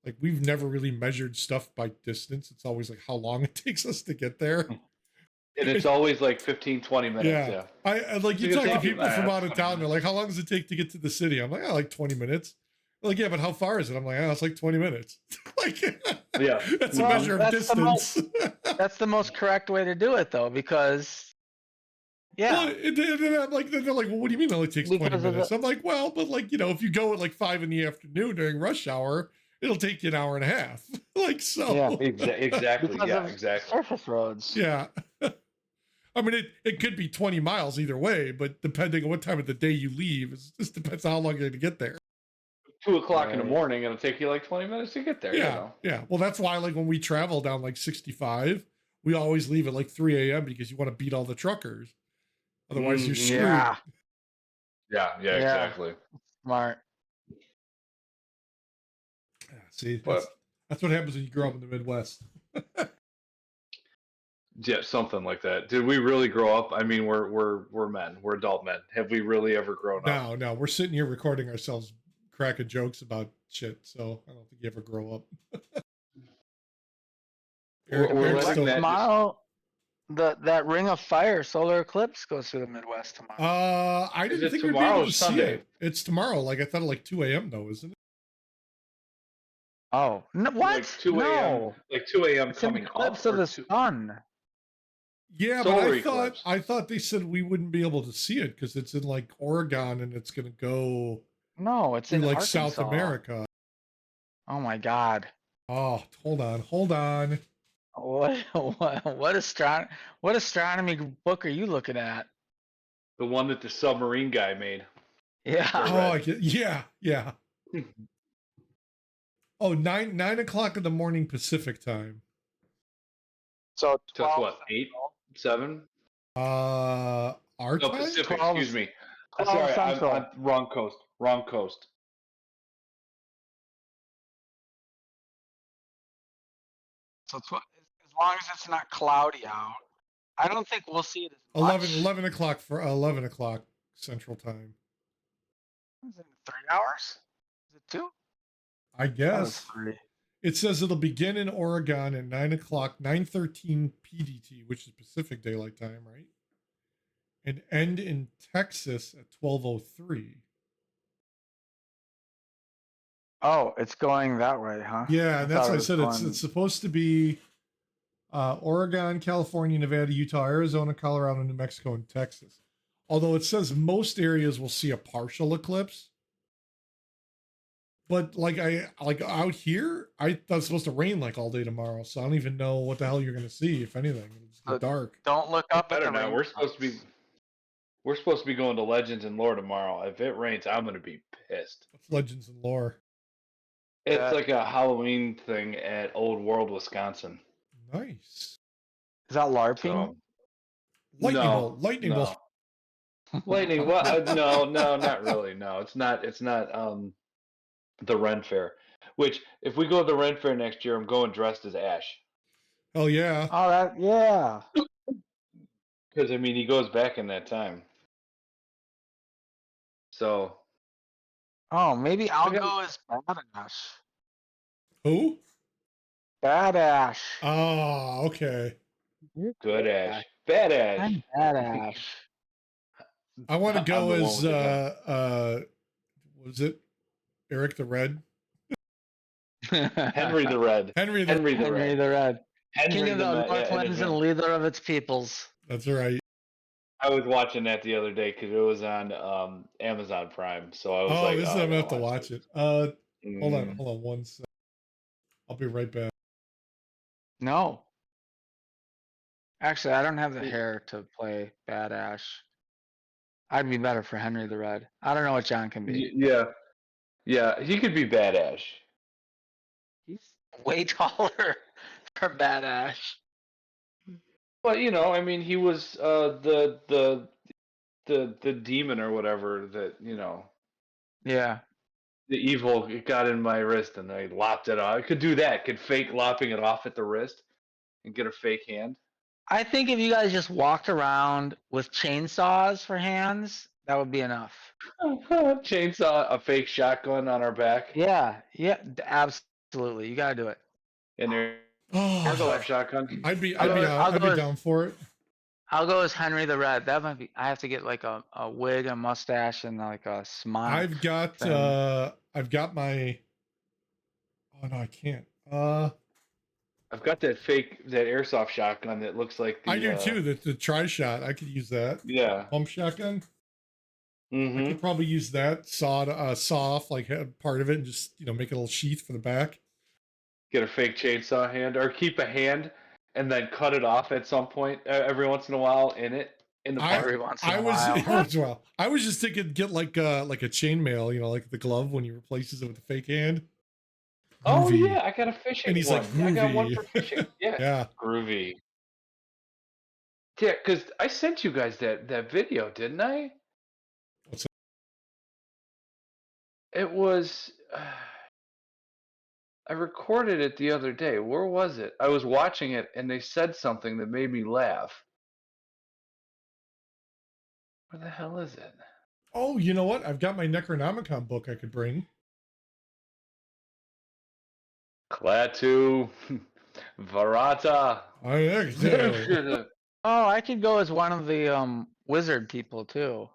like we've never really measured stuff by distance. It's always like how long it takes us to get there. And it's always like 15, 20 minutes. Yeah. I like, you It's talk to gonna take people you- from out of 20 town. They're like, how long does it take to get to the city? I'm like, oh, like 20 minutes. They're like, yeah, but how far is it? I'm like, oh, it's like 20 minutes. Like, Yeah. that's a Well, measure of that's the distance. That's the most correct way to do it, though, because Well, and then I'm like, they're like, well, what do you mean it only takes 20 Because of minutes? I'm like, well, but like, if you go at like 5 PM during rush hour, it'll take you an hour and a half. Like, so. Yeah. Exactly. because Yeah, of exactly. surface roads. Yeah. I mean, it could be 20 miles either way, but depending on what time of the day you leave, it just depends on how long you're going to get there. 2 o'clock in the Right. morning, it'll take you like 20 minutes to get there. Yeah. Yeah. Well, that's why, like, when we travel down like 65, we always leave at like 3 AM because you want to beat all the truckers. Otherwise, you're screwed. Yeah, Yeah, Yeah. exactly. smart. Yeah, see, But- that's what happens when you grow up in the Midwest. Yeah, something like that. Did we really grow up? I mean, we're men. We're adult men. Have we really ever grown up? No, we're sitting here recording ourselves cracking jokes about shit, so I don't think you ever grow up. Eric, We're Eric's letting still- that- Tomorrow, that Ring of Fire solar eclipse goes through the Midwest tomorrow. I Is didn't it think we'd be tomorrow able or to see Sunday? it. It's tomorrow. Like I thought, like 2 AM though, isn't it? Oh, no, what? Like 2 a.m. No, Like 2 a.m. it's an coming eclipse up. of or the two- sun. Yeah, Solar but eclipse. I thought they said we wouldn't be able to see it because it's in like Oregon and it's gonna go No, it's through in like South Arkansas. America. Oh my God! Oh, hold on. What astronomy book are you looking at? The one that the submarine guy made. Yeah. Right. Oh, I get, yeah. Oh, 9 o'clock in the morning Pacific time. So So that's what, 8, 7? Our No, time? Pacific. 12 Excuse me. 12 Sorry, Central. I'm wrong coast. Wrong coast. So as long as it's not cloudy out, I don't think we'll see it as much. 11 o'clock for 11 o'clock Central time. Is it 3 hours? Is it 2? I That was guess 3. it says it'll begin in Oregon at 9 o'clock, 9:13 PDT, which is Pacific Daylight Time, right? And end in Texas at 12:03. Oh, it's going that way, huh? Yeah, and that's thought why I it said was it's supposed to be Oregon, California, Nevada, Utah, Arizona, Colorado, New Mexico, and Texas. Although it says most areas will see a partial eclipse. But like out here, I thought it was supposed to rain like all day tomorrow, so I don't even know what the hell you're gonna see, if anything. It'll just be dark. Don't look up at Better the now. rain We're supposed to be going to Legends and Lore tomorrow. If it rains, I'm gonna be pissed. That's legends and lore. It's Yeah. like a Halloween thing at Old World, Wisconsin. Nice. Is that LARPing? So, Lightning no, bolt. Lightning no. bolt. Lightning. What? No, not really. No, it's not. It's not. The Ren Fair. Which, if we go to the Ren Fair next year, I'm going dressed as Ash. Hell yeah. Oh, yeah. Because I mean, he goes back in that time. So Oh, maybe I'll Okay. go as Badass. Who? Badass. Oh, okay. good Ash, bad Ash. I'm Badass. I want to I'm go the one as with the was it Eric the Red? Henry the Red. Henry the. Henry the Henry Red. the Red. King Henry of the the Ma- yeah, Northlands and leader of its peoples. That's right. I was watching that the other day because it was on Amazon Prime. So I was Oh, like, this is I I'm gonna have gotta to watch watch this. it. Hold on one sec. I'll be right back. No. Actually, I don't have the hair to play Bad Ash. I'd be better for Henry the Red. I don't know what John can be. Yeah, yeah, he could be Bad Ash. He's way taller for Bad Ash. But I mean, he was the demon or whatever that Yeah. the evil got in my wrist and I lopped it off. I could do that. Could fake lopping it off at the wrist and get a fake hand. I think if you guys just walked around with chainsaws for hands, that would be enough. Chainsaw, a fake shotgun on our back, Yeah. Yeah. Absolutely. You gotta do it. and there's Oh, go a with- shotgun. I'd be I'll I'd go be with- down for it. I'll go as Henry the Red. That might be. I have to get like a wig, a mustache, and like a smile. I've got thing. my. Oh no, I can't. I've got that airsoft shotgun that looks like the. I do too. The tri shot. I could use that. Yeah. Pump shotgun. I Mm-hmm. could probably use that. Saw off like part of it and just make a little sheath for the back. Get a fake chainsaw hand, or keep a hand and then cut it off at some point every once in a while in the Every once in a was while. as well. I was just thinking get like a chainmail, like the glove when he replaces it with the fake hand. Oh Groovy. yeah, I got a fishing And he's one. like, I got one groovy. for fishing. Yeah, Yeah. groovy. Yeah, because I sent you guys that video, didn't I? What's It was. I recorded it the other day. Where was it? I was watching it, and they said something that made me laugh. Where the hell is it? Oh, you know what? I've got my Necronomicon book I could bring. Klaatu, Varata. I there Oh, I could go as one of the wizard people too,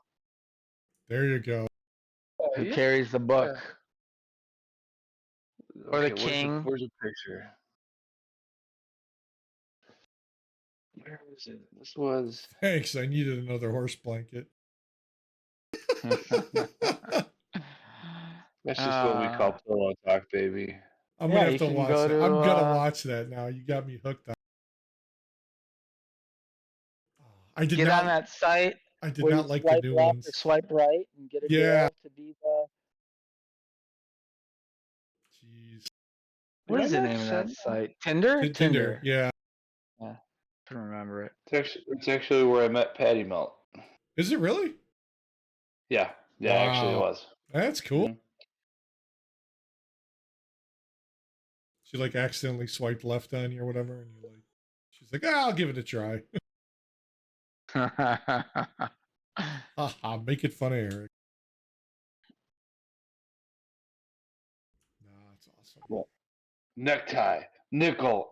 you go. who Yeah. carries the book. Or the where's king. Where's the picture? Where is it? This was. Thanks. I needed another horse blanket. That's just what we call pillow talk, baby. I'm Yeah, gonna you have to can watch go that. to, I'm gonna watch that now. You got me hooked on. I did Get not. on that site. I did where not you like the swipe new left ones. Or swipe right and get a Yeah. girl to be the. Jeez. What Did is I the not name of that send site? Tinder. Tinder. Yeah. Couldn't remember it. It's actually where I met Patty Melt. Is it really? Yeah, actually it Wow. was. That's cool. Mhm. She like accidentally swiped left on you or whatever, and you like. She's like, I'll give it a try. Haha, making fun of Eric. Nah, it's awesome. Necktie, nickel.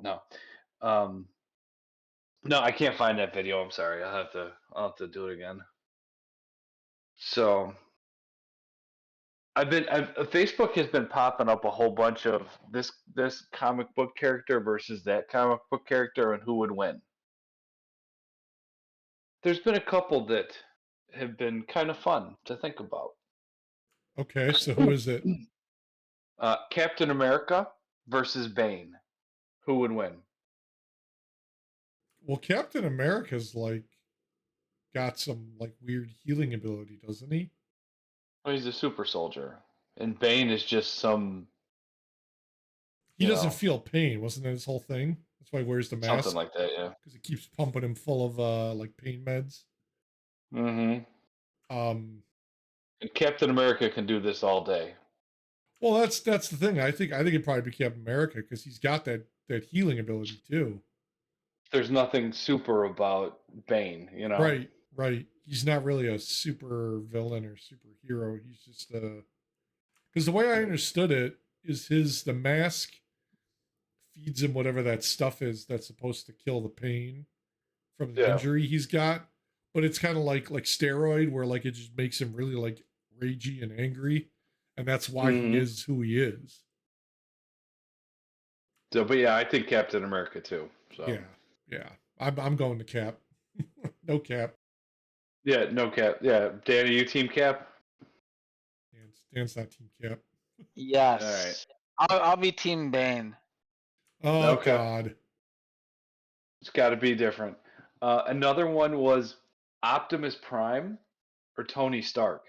No, I can't find that video. I'm sorry. I'll have to do it again. So, Facebook has been popping up a whole bunch of this comic book character versus that comic book character and who would win. There's been a couple that have been kind of fun to think about. Okay, so who is it? Captain America versus Bane. Who would win? Well, Captain America's like got some like weird healing ability, doesn't he? Well, he's a super soldier, and Bane is just some He You doesn't know. feel pain, wasn't that his whole thing? That's why he wears the mask something like that. Yeah. because it keeps pumping him full of like pain meds. Mm-hmm. Um, And Captain America can do this all day. well, that's the thing. I think it'd probably be Captain America because he's got that healing ability too. There's nothing super about Bane, you know. Right, right. He's not really a super villain or superhero. He's just because the way I understood it is the mask feeds him whatever that stuff is that's supposed to kill the pain from the Yeah. injury he's got. But it's kind of like steroid where like it just makes him really like ragey and angry, and that's why Mhm. he is who he is. So, but yeah, I think Captain America too. So Yeah. I'm going to Cap. No Cap. yeah, no Cap. Yeah, Danny, you team Cap? Dan's not Team Cap. All right. Yes. I'll be Team Bane. Oh Okay. God. It's got to be different. Another one was Optimus Prime or Tony Stark.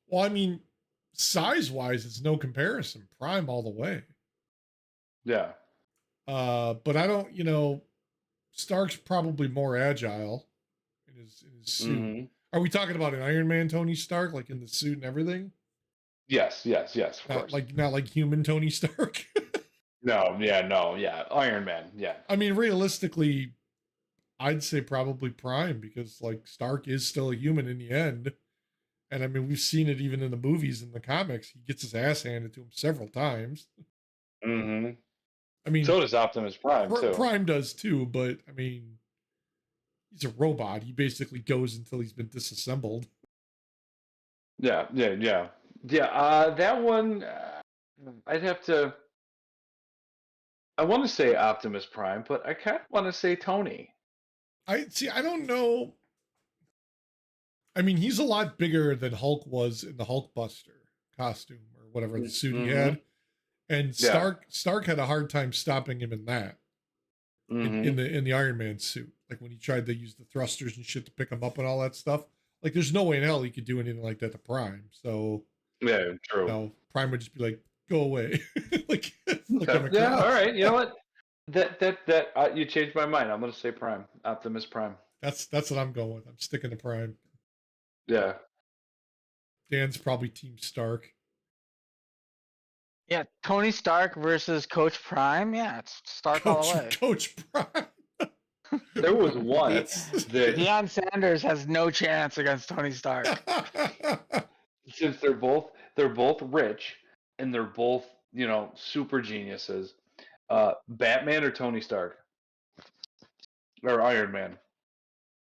Well, I mean, size wise, it's no comparison. Prime all the way. Yeah. But I don't, Stark's probably more agile in his suit. hmm Are we talking about an Iron Man Tony Stark, like in the suit and everything? Yes, yes, yes, of course. Not like human Tony Stark. No, yeah. Iron Man, yeah. I mean, realistically, I'd say probably Prime because like Stark is still a human in the end. And I mean, we've seen it even in the movies and the comics. He gets his ass handed to him several times. hmm I mean, So does Optimus Prime too. Prime does too, but I mean, he's a robot. He basically goes until he's been disassembled. Yeah. That one, I'd have to. I want to say Optimus Prime, but I kind of want to say Tony. I don't know. I mean, he's a lot bigger than Hulk was in the Hulkbuster costume or whatever the suit he had. And Stark had a hard time stopping him in that. In the Iron Man suit. Like when he tried to use the thrusters and shit to pick him up and all that stuff. Like there's no way in hell he could do anything like that to Prime. So Yeah, true. Prime would just be like, go away. like Okay. Yeah, all right. You know what? That you changed my mind. I'm gonna say Prime. Optimus Prime. That's what I'm going with. I'm sticking to Prime. Yeah. Dan's probably Team Stark. Yeah, Tony Stark versus Coach Prime. Yeah, it's Stark all the way. Coach Prime. There was one that Deion Sanders has no chance against Tony Stark. since they're both rich and they're both, super geniuses. Batman or Tony Stark? Or Iron Man?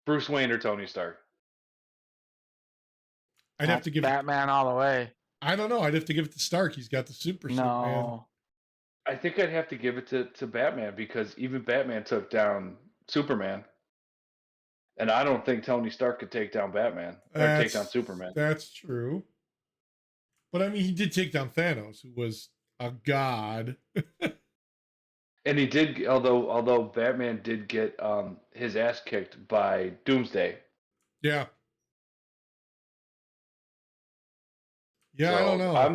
Bruce Wayne or Tony Stark? I'd have to give Batman all the way. I don't know. I'd have to give it to Stark. He's got the super suit, man. No. I think I'd have to give it to Batman because even Batman took down Superman. And I don't think Tony Stark could take down Batman or take down Superman. That's true. But I mean, he did take down Thanos, who was a god. And he did, although Batman did get his ass kicked by Doomsday. Yeah. Yeah, So I don't know. I'm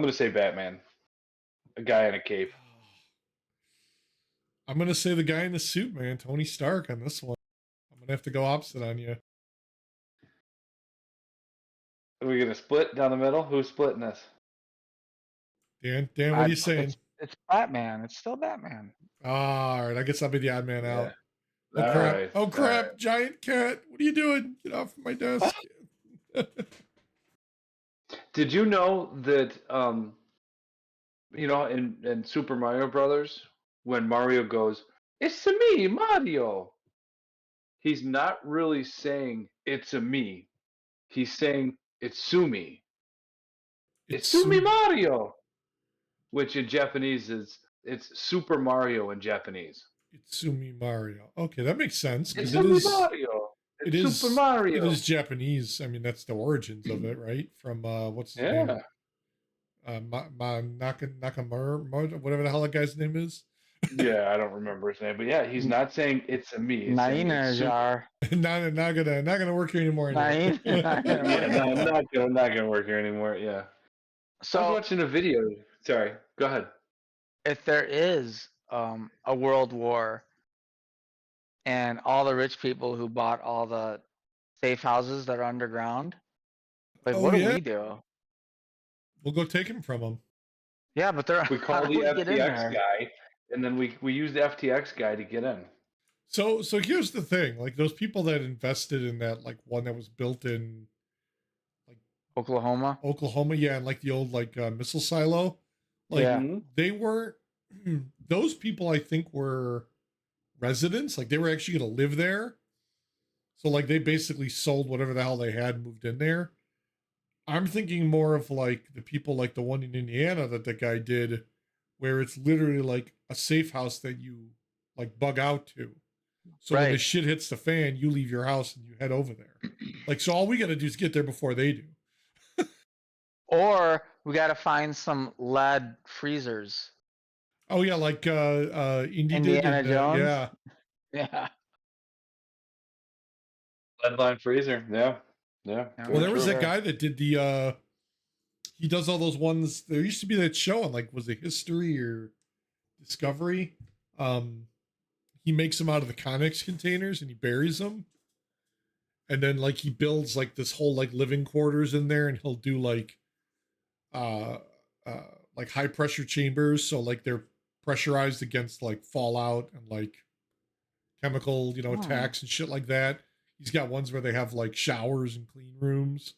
gonna say Batman, a guy in a cape. I'm gonna say the guy in the suit, man, Tony Stark on this one. I'm gonna have to go opposite on you. Are we gonna split down the middle? Who's splitting this? Dan, what are you saying? It's Batman. It's still Batman. All right, I guess I'll be the odd man out. Yeah. Oh crap! Right. Oh crap! Right. Giant cat! What are you doing? Get off my desk! Did you know that in Super Mario Brothers, when Mario goes, "It's a me, Mario," he's not really saying "it's a me." He's saying "it's Sumi." It's Sumi Mario, which in Japanese it's Super Mario in Japanese. It's Sumi Mario. Okay, that makes sense It's because it is Mario. it is Super Mario. It is Japanese. I mean, that's the origins of it, right? From what's his name? Nakamura, whatever the hell that guy's name is. Yeah, I don't remember his name, but yeah, he's not saying it's a me. Naina Jar. not gonna work here anymore. Naina. Not gonna work here anymore. Yeah. So I was watching a video. Sorry, go ahead. If there is a world war and all the rich people who bought all the safe houses that are underground, like what do we do? We'll go take them from them. Yeah, but we call the FTX guy, and then we use the FTX guy to get in. So here's the thing: like those people that invested in that, like one that was built in like Oklahoma, yeah, and like the old like missile silo, like they were those people. I think were residents, like they were actually going to live there. So like they basically sold whatever the hell they had, moved in there. I'm thinking more of like the people like the one in Indiana that the guy did, where it's literally like a safe house that you like bug out to. So when the Right. shit hits the fan, you leave your house and you head over there. Like, so all we got to do is get there before they do. Or we got to find some lead freezers. Oh yeah, like Indy did, Indiana and Jones? yeah, Yeah. Leadline freezer. Yeah. Yeah. Yeah. well, very there was true. that guy that did the he does all those ones. There used to be that show on like was it History or Discovery? He makes them out of the Connex containers and he buries them, and then like he builds like this whole like living quarters in there, and he'll do uh like high pressure chambers, so like they're pressurized against like fallout and like chemical Oh. attacks and shit like that. He's got ones where they have like showers and clean rooms,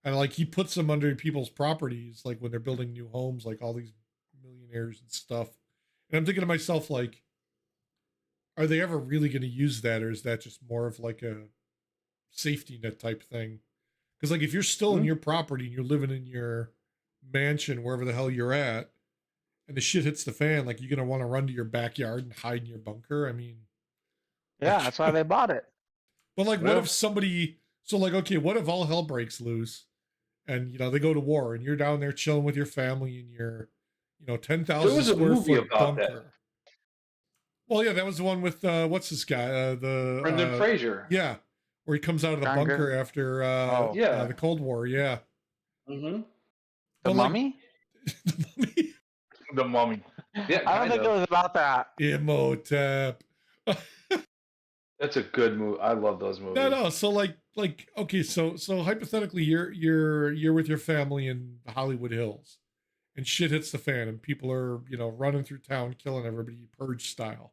and like he puts them under people's properties, like when they're building new homes, like all these millionaires and stuff. And I'm thinking to myself, like, are they ever really going to use that, or is that just more of like a safety net type thing? Because like if you're still in your property and you're living in your mansion wherever the hell you're at, and the shit hits the fan, like you're gonna want to run to your backyard and hide in your bunker. I mean, Yeah, like, that's why they bought it. but like, what Yeah. if somebody? So like, okay, what if all hell breaks loose, and they go to war, and you're down there chilling with your family in your, 10,000 There was a square movie foot about that. bunker. Well, yeah, that was the one with what's this guy? Brendan Fraser. Yeah, where he comes out of the John bunker Gr- after Oh. Yeah. the Cold War. Yeah, Mm-hmm. The But, like, Mummy? the Mummy. The Mummy. Yeah, I don't think it was about that. Imhotep. That's a good movie. I love those movies. No. So like okay, so hypothetically, you're with your family in the Hollywood Hills, and shit hits the fan, and people are running through town, killing everybody, purge style,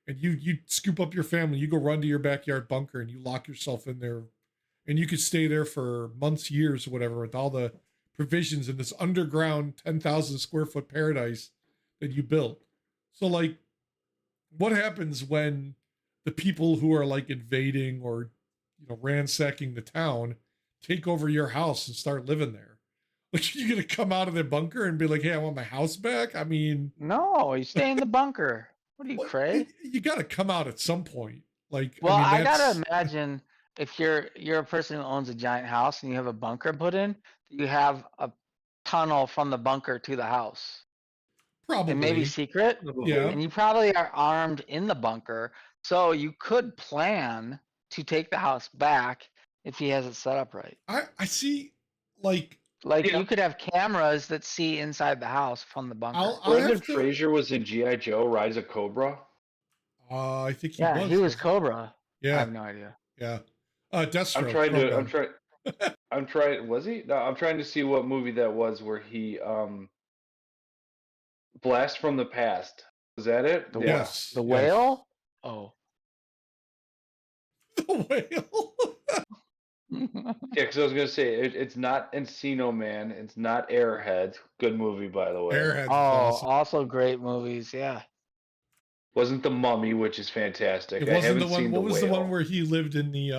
and you scoop up your family, you go run to your backyard bunker, and you lock yourself in there, and you could stay there for months, years, or whatever, with all the provisions in this underground 10,000 square foot paradise that you built. So like, what happens when the people who are like invading or ransacking the town take over your house and start living there? Like, you're gonna come out of the bunker and be like, "Hey, I want my house back." I mean, No, you stay in the bunker. What are you, what- cray? you got to come out at some point. Like, Well, I I mean, gotta imagine if you're a person who owns a giant house and you have a bunker put in, you have a tunnel from the bunker to the house. probably. It may be secret, Yeah. and you probably are armed in the bunker, so you could plan to take the house back if he has it set up right. I see. Like, Like Yeah. you could have cameras that see inside the house from the bunker. I'll Brendan have to. Fraser was in G.I. Joe: Rise of Cobra. I think he Yeah, was. he was wasn't Cobra. I Yeah, have no idea. yeah. Deathstroke. I'm trying to. Crogun. I'm trying. Was he? No, I'm trying to see what movie that was where he Blast from the Past. Was that it? The Yeah. Yes. The yes. whale? Oh. The whale. Yeah, because I was gonna say it's not Encino Man. It's not Airhead. Good movie, by the way. Airheads is Oh, awesome. also great movies. Yeah. Wasn't The Mummy, which is fantastic. It I wasn't haven't the one. seen What was the one Whale. where he lived in the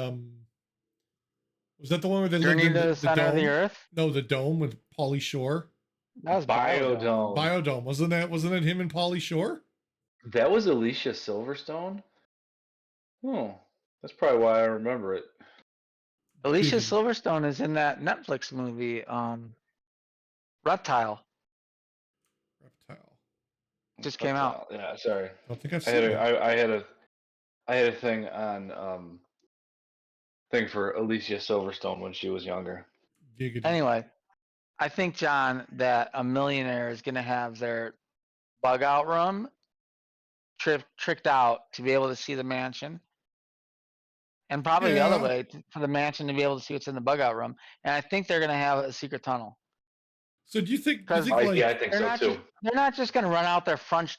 Was that the one where they Journey lived to in the center of dome? the earth. No, the dome with Pauly Shore. That was Biodome. Biodome. Biodome. Wasn't it him and Pauly Shore? That was Alicia Silverstone. Oh, that's probably why I remember it. Alicia Dude. Silverstone is in that Netflix movie, Reptile. Reptile. Just came out. Yeah, sorry. I don't think I've I seen had it. I had a thing on thing for Alicia Silverstone when she was younger. Giggity. Anyway, I think, John, that a millionaire is going to have their bug out room tricked out to be able to see the mansion. And probably the other Yeah. way for the mansion to be able to see what's in the bug out room. And I think they're going to have a secret tunnel. So do you think? Because like, Yeah, I think They're so not, too. they're not just going to run out their French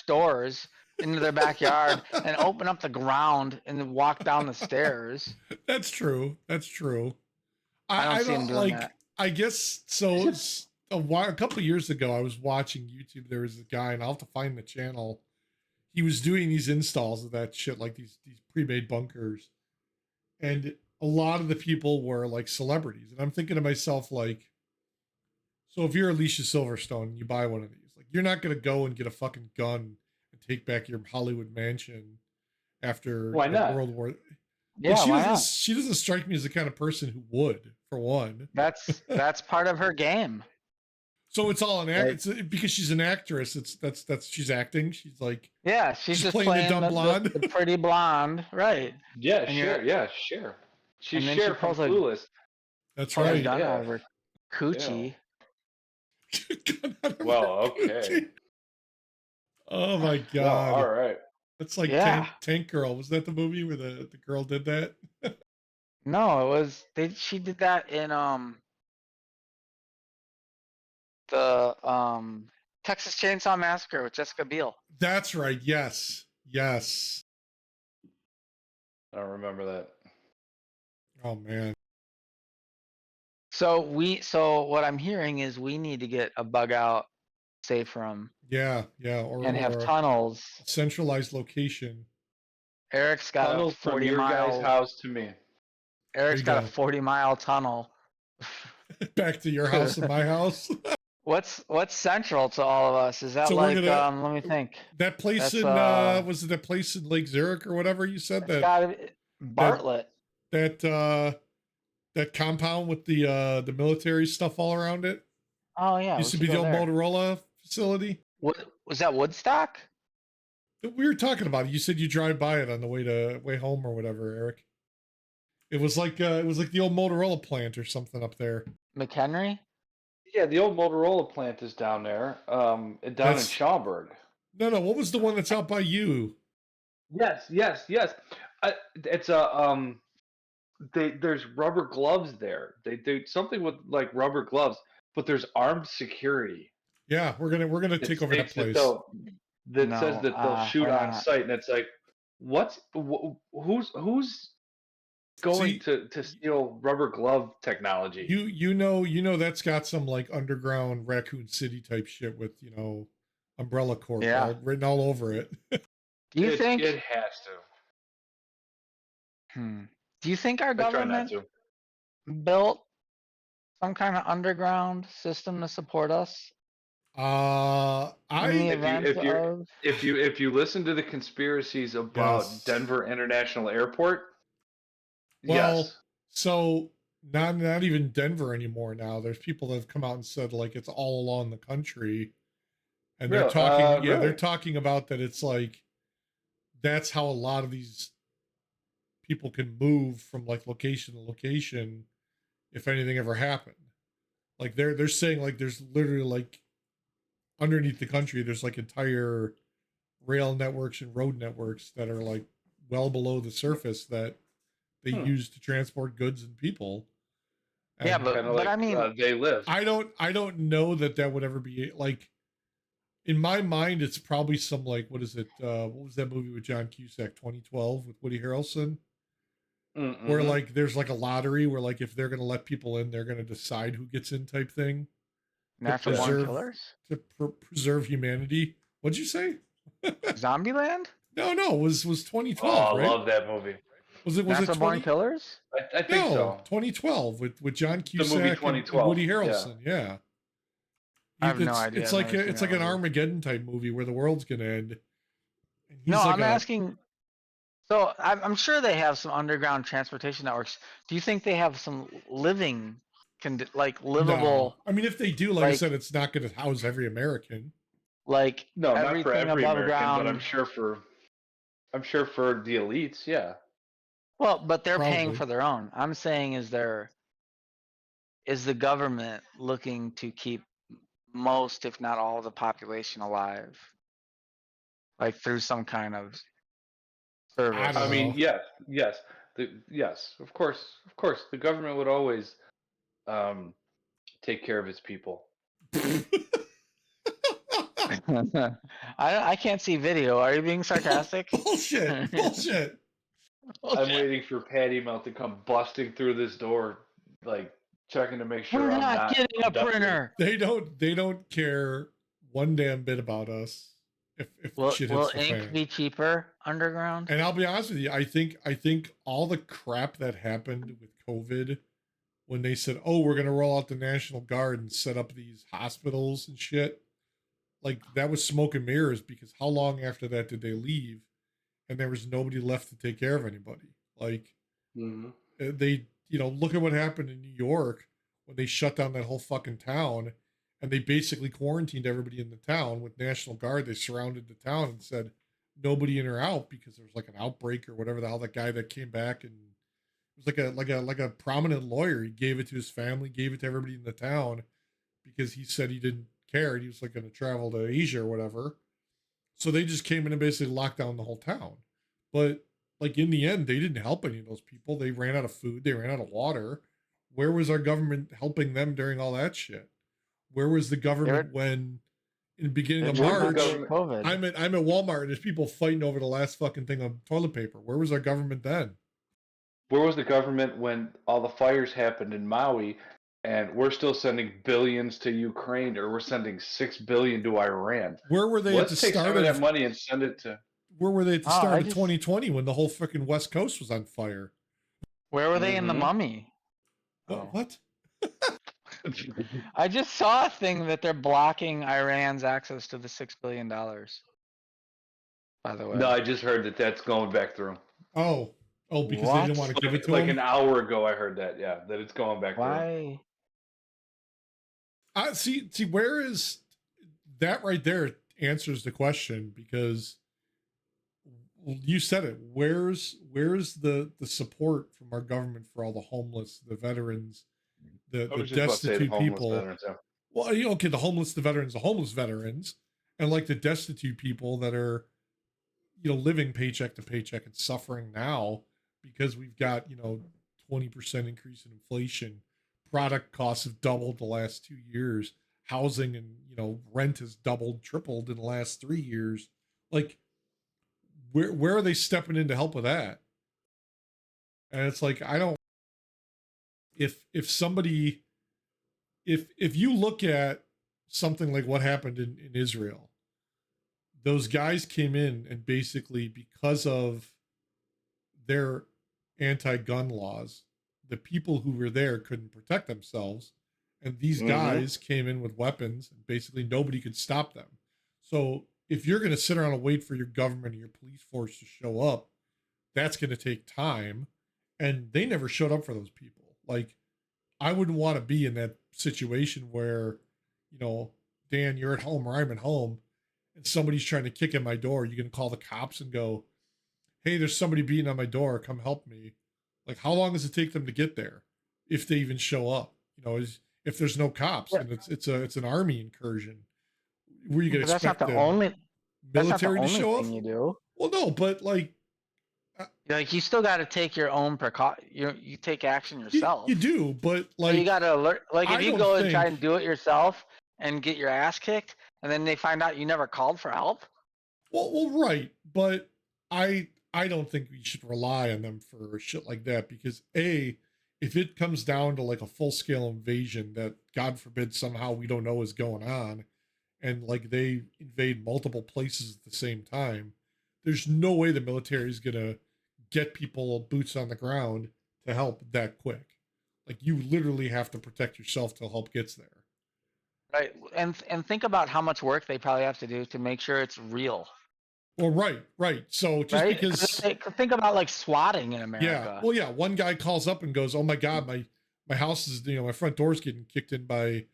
doors into their backyard and open up the ground and then walk down the stairs. That's true. That's true. I don't see him doing like. that. I guess so. A couple of years ago, I was watching YouTube. There was a guy, and I'll have to find the channel. He was doing these installs of that shit, like these pre-made bunkers, and a lot of the people were like celebrities. And I'm thinking to myself, like, so if you're Alicia Silverstone and you buy one of these, like, you're not going to go and get a fucking gun and take back your Hollywood mansion after Why not? World War. Yeah, she why doesn't. not? She doesn't strike me as the kind of person who would, for one. That's part of her game. So it's all an act. Like- It's because she's an actress. That's she's acting. She's like, Yeah, she's She's just playing the playing dumb blonde. the pretty blonde, right? Yeah, And Cher. you're- Yeah, Cher. She's and then she Cher from pulls a- Clueless. that's Pulls a right. gun Yeah. out of her coochie. Well, okay. Oh my Well, god. all right. That's like Yeah. Tank Girl. Was that the movie where the girl did that? No, it was she did that in the Texas Chainsaw Massacre with Jessica Biel. That's right. Yes. Yes. I don't remember that. Oh man. So what I'm hearing is we need to get a bug out safe room Yeah. Yeah. Or, and have or tunnels. a centralized location. Eric's got Tunnels a from 40 your mile. guy's house to me. Eric's you got a go. 40-mile tunnel. Back to your house and my house. What's central to all of us? Is that So we're like gonna- let me think. That place That's, in was it that place in Lake Zurich or whatever you said It's that gotta be Bartlett. that compound with the military stuff all around it? Oh yeah, Used to we be should the go old there. Motorola facility. What was that? Woodstock? We were talking about it. You said you drive by it on the way home or whatever, Eric. It was like the old Motorola plant or something up there. McHenry? Yeah, the old Motorola plant is down there. Down in That's- Schaumburg. No, what was the one that's out by you? Yes. It's a there's rubber gloves there. They do something with like rubber gloves, but there's armed security. Yeah, we're gonna take over that place. That says No, that they'll shoot we're on not. site, and it's like, who's going See, to steal rubber glove technology? You know that's got some like underground Raccoon City type shit with Umbrella Corp Yeah. written all over it. Do you think? it has to? Do you think our I try not government to. built some kind of underground system to support us? In the I event of If you listen to the conspiracies about Yes. Denver International Airport, Well, yes, so not even Denver anymore now. There's people that have come out and said like it's all along the country, and they're Really? talking. Yeah, Really? they're talking about that. It's like that's how a lot of these people can move from like location to location if anything ever happened. Like they're saying like there's literally like underneath the country there's like entire rail networks and road networks that are like well below the surface that they use to transport goods and people. Yeah, And but- kind of like I mean- they live. I don't know that would ever be like in my mind it's probably some like what is it what was that movie with John Cusack 2012 with Woody Harrelson where like there's like a lottery where like if they're going to let people in they're going to decide who gets in type thing natural born preserve- killers? to preserve humanity. What'd you say? Zombieland? No, it was 2012, oh, I right? love that movie. Was it Natural born 20? killers? I think No, so. 2012 with John Cusack movie and 2012, Woody yeah. Harrelson. Yeah. I have no It's- idea. It's I've like never seen it's that like an movie. Armageddon type movie where the world's gonna end. And he's No, like I'm asking. So I'm sure they have some underground transportation networks. Do you think they have some living, like livable, No. I mean, if they do, like I like- said, it's not going to house every American. like No, not everything for every above American, ground? but I'm sure for the elites, yeah. Well, but they're paying Probably. for their own. I'm saying is the government looking to keep most, if not all, of the population alive, like through some kind of service? I don't I mean, know. yes, of course, the government would always take care of its people. I can't see video. Are you being sarcastic? Bullshit. Bullshit. I'm waiting for Patty Mount to come busting through this door, like checking to make sure We're I'm not getting a abducted. printer. They don't care one damn bit about us. if the Will shit will hits the ink fan. be cheaper underground? And I'll be honest with you, I think all the crap that happened with COVID when they said, "Oh, we're gonna roll out the National Guard and set up these hospitals and shit," like that was smoke and mirrors because how long after that did they leave, and there was nobody left to take care of anybody? Like Mhm. they, look at what happened in New York when they shut down that whole fucking town, and they basically quarantined everybody in the town with National Guard. They surrounded the town and said nobody in or out because there was like an outbreak or whatever the hell. That guy that came back and it was like a prominent lawyer. He gave it to his family, gave it to everybody in the town because he said he didn't care. He was like going to travel to Asia or whatever. So they just came in and basically locked down the whole town. But like in the end, they didn't help any of those people. They ran out of food. They ran out of water. Where was our government helping them during all that shit? Where was the They government were when in the beginning they're of Where's the trying to March fight government? COVID. I'm at Walmart and there's people fighting over the last fucking thing of toilet paper. Where was our government then? Where was the government when all the fires happened in Maui, and we're still sending billions to Ukraine, or we're sending 6 billion to Iran? Where were they at the Let's take some start of that of money and send it to. where were they at the Oh, start I of just 2020 when the whole freaking West Coast was on fire? where were they in the Mhm. Mummy? What? Oh. What? I just saw a thing that they're blocking Iran's access to the $6 billion. By the way, No, I just heard that that's going back through. Oh, because they didn't want what? to give it to Like him. an hour ago, I heard that. Yeah, that it's going back through. Why? I see. Where is that right there? Answers the question because you said it. Where's the support from our government for all the homeless, the veterans, the I the was just about to say the destitute homeless people? veterans. Yeah. Well, okay, the homeless, the homeless veterans, and like the destitute people that are, living paycheck to paycheck and suffering now because we've got 20% increase in inflation, product costs have doubled the last 2 years, housing and rent has doubled, tripled in the last 3 years. Like, where are they stepping in to help with that? And it's like I don't. If somebody, if you look at something like what happened in Israel, those guys came in and basically because of their anti-gun laws, the people who were there couldn't protect themselves, and these guys came in with weapons and basically nobody could stop them. So if you're going to sit around and wait for your government or your police force to show up, that's going to take time, and they never showed up for those people. Like, I wouldn't want to be in that situation where, Dan, you're at home or I'm at home and somebody's trying to kick in my door. You're going to call the cops and go, hey, there's somebody beating on my door. Come help me. Like, how long does it take them to get there if they even show up? If there's no cops Yeah. and it's an army incursion, where you going But to that's not expect the the only. That's not the military to only show up? thing you do. Well, no, but like, Like you still got to take your own precaution. You take action yourself. you do, but So you like, got to alert. Like if I you don't go and try think- and do it yourself and get your ass kicked, and then they find out you never called for help. well, right, but I don't think we should rely on them for shit like that because if it comes down to like a full scale invasion that God forbid somehow we don't know is going on, and like they invade multiple places at the same time, there's no way the military is gonna get people boots on the ground to help that quick. Like you literally have to protect yourself till help gets there. Right. And think about how much work they probably have to do to make sure it's real. Well, right. So just Right? because Think about like swatting in yeah, America. well, yeah, one guy calls up and goes, "Oh my god, my house is my front door's getting kicked in by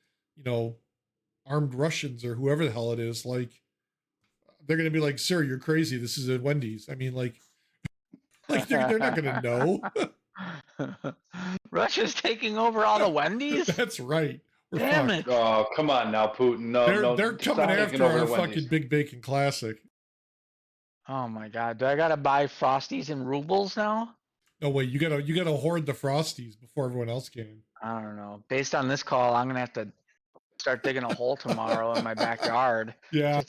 armed Russians or whoever the hell it is." Like they're gonna be like, "Sir, you're crazy. This is a Wendy's." I mean, like they're not gonna know. Russia's taking over all the Wendy's? That's right. We're Damn fucked. it. Oh, come on now, Putin. No, no. They're stop coming taking after over our the Wendy's. fucking Big Bacon Classic. Oh my god. Do I gotta buy Frosties in rubles now? No way, you gotta hoard the Frosties before everyone else can. I don't know. Based on this call, I'm gonna have to start digging a hole tomorrow in my backyard. Yeah,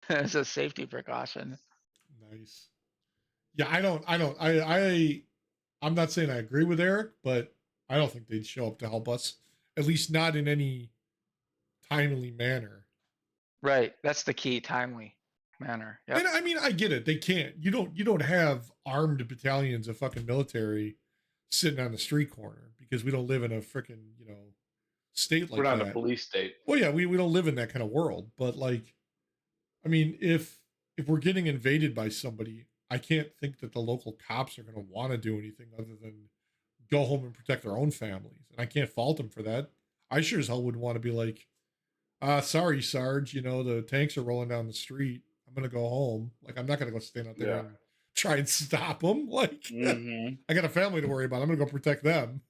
As a safety precaution. nice. Yeah, I'm not saying I agree with Eric, but I don't think they'd show up to help us. At least not in any timely manner. Right. That's the key, timely manner. Yep. And I mean, I get it. They can't. You don't have armed battalions of fucking military sitting on the street corner because we don't live in a freaking state We're like not a that. police state. Well, yeah, we don't live in that kind of world. But like, I mean, if we're getting invaded by somebody, I can't think that the local cops are going to want to do anything other than go home and protect their own families. And I can't fault them for that. I sure as hell would want to be like, sorry, Sarge, the tanks are rolling down the street. I'm gonna go home. Like, I'm not gonna go stand out there Yeah. and try and stop them. Like, Mm-hmm. I got a family to worry about. I'm gonna go protect them.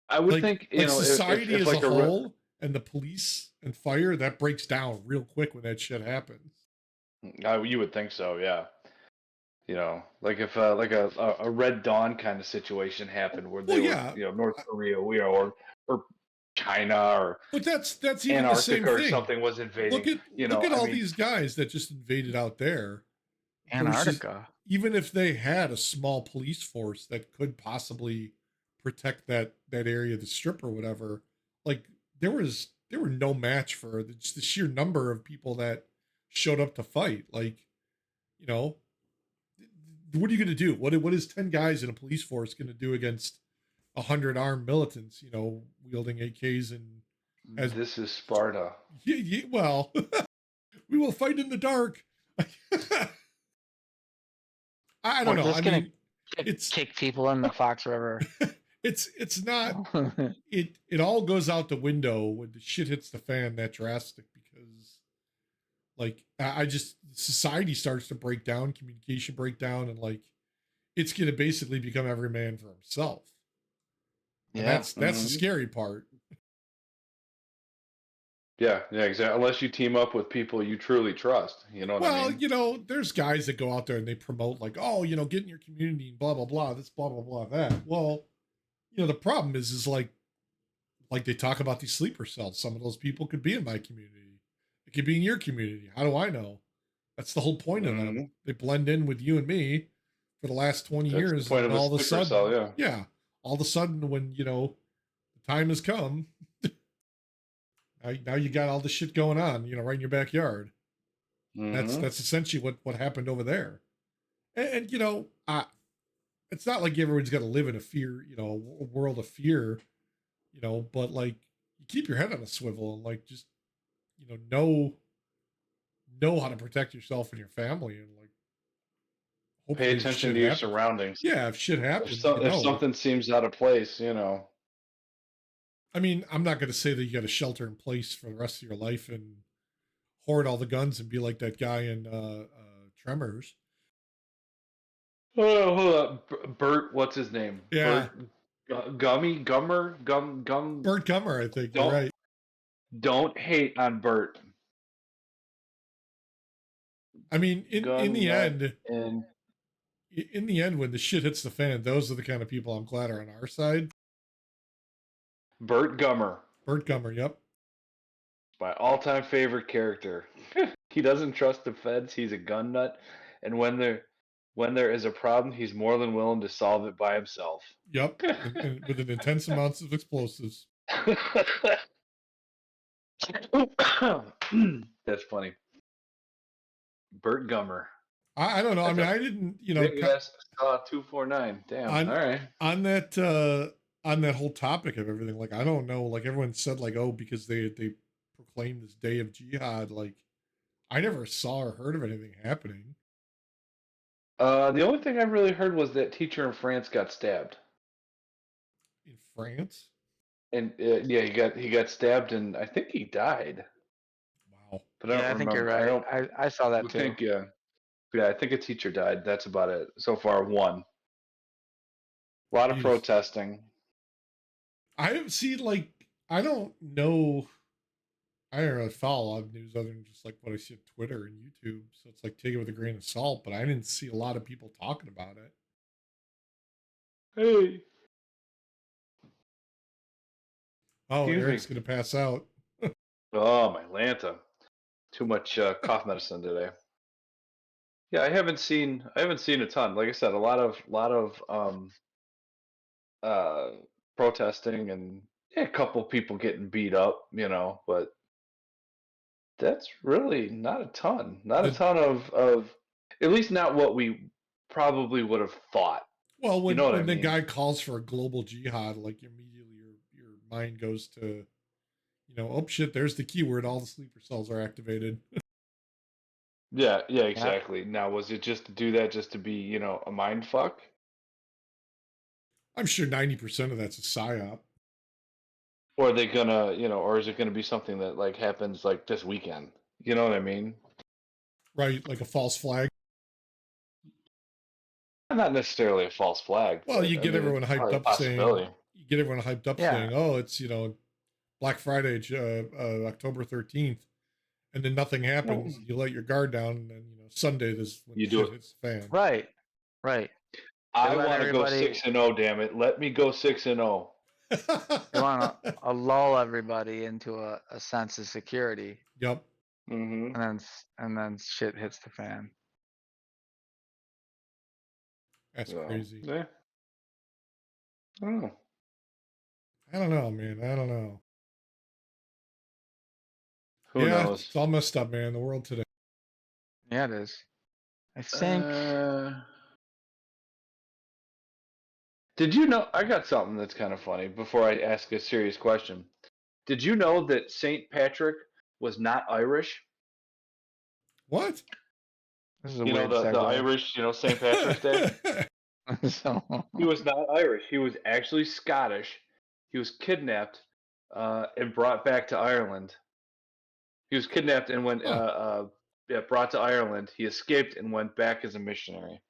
I would like, think like if society as like a whole and the police and fire, that breaks down real quick when that shit happens. you would think so, yeah. Like if like a Red Dawn kind of situation happened where Well, they yeah, were, North Korea, or China or but that's even the same Antarctica or thing. something was invading. Look at I all mean, these guys that just invaded out there. Versus, Antarctica. even if they had a small police force that could possibly protect that area, the strip or whatever, like there were no match for just the sheer number of people that showed up to fight. Like, what are you going to do? What is 10 guys in a police force going to do against 100 armed militants? Wielding AKs and as this is Sparta. well, we will fight in the dark. I don't We're know. just I gonna mean, it's kick people in the Fox River. it's not it all goes out the window when the shit hits the fan that drastic because like I just society starts to break down, communication breakdown, and like it's gonna basically become every man for himself. And Yeah. that's the scary part. Yeah, exactly. Unless you team up with people you truly trust, you know what I mean? There's guys that go out there and they promote like, oh, get in your community and blah blah blah, this blah blah blah that. Well, the problem is like they talk about these sleeper cells. Some of those people could be in my community. It could be in your community. How do I know? That's the whole point of them. They blend in with you and me for the last 20 That's years. the point And of a all of a sleeper sudden, cell, yeah, all of a sudden when, the time has come, now you got all this shit going on, right in your backyard. Mm-hmm. That's essentially what happened over there. And it's not like everyone's got to live in a fear, a world of fear, but like you keep your head on a swivel and like just know how to protect yourself and your family and like Pay attention to your surroundings. Yeah, if shit happens, if something seems out of place, I mean, I'm not going to say that you got to shelter in place for the rest of your life and hoard all the guns and be like that guy in Tremors. Oh, hold up, Bert. What's his name? Yeah, Bert, Gummer. Bert Gummer. I think you're right. Don't hate on Bert. I mean, in the end, when the shit hits the fan, those are the kind of people I'm glad are on our side. Bert Gummer. Bert Gummer, yep. My all-time favorite character. He doesn't trust the feds. He's a gun nut, and when there is a problem, he's more than willing to solve it by himself. Yep, and with an intense amounts of explosives. That's funny. Bert Gummer. I don't know. I mean, I didn't, Big ass 249. Damn. All right. On that whole topic of everything, like I don't know, like everyone said, like, oh, because they proclaimed this day of jihad, like I never saw or heard of anything happening. The only thing I really heard was that teacher in France got stabbed. In France? And yeah, he got stabbed, and I think he died. Wow. But I think you're right. I saw that too. I think a teacher died. That's about it so far. One. A lot of protesting. I have seen like I don't know. I don't really follow a lot of news other than just like what I see on Twitter and YouTube. So it's like take it with a grain of salt. But I didn't see a lot of people talking about it. Hey. Oh, Eric's gonna pass out. Oh, my Lanta. Too much cough medicine today. Yeah, I haven't seen a ton. Like I said, a lot of protesting and a couple people getting beat up, but That's really not a ton. Not a The, ton of at least not what we probably would have thought. well, You know what I when the mean? guy calls for a global jihad, like immediately your mind goes to, oh shit, there's the keyword. All the sleeper cells are activated. Yeah, yeah, Yeah. exactly. Now, was it just to do that just to be, a mind fuck? I'm sure 90% of that's a psyop. Or are they gonna, or is it gonna be something that like happens like this weekend? You know what I mean? Right? Like a false flag. Not necessarily a false flag, Well, but you I get mean everyone it's hyped probably a up saying, possibility. Yeah. oh, it's, Black Friday, October 13th, and then nothing No, happens. You let your guard down, and then, Sunday, this when you do shit it. hits the fan. Right. Right. They I let want to go everybody. 6-0, damn it. Let me go 6-0. They want to lull everybody into a sense of security, Yep. Mm-hmm. and then shit hits the fan. That's So, crazy. yeah. I don't know. I don't know, man. I don't know. Who Yeah, knows? it's all messed up, man. The world today. Yeah, it is. I think. Uh, did you know? I got something that's kind of funny before I ask a serious question. Did you know that St. Patrick was not Irish? What? This is a You know, weird the segue. Irish, St. Patrick's Day? So. He was not Irish. He was actually Scottish. He was kidnapped and brought back to Ireland. He was kidnapped and went Huh. yeah, brought to Ireland. He escaped and went back as a missionary.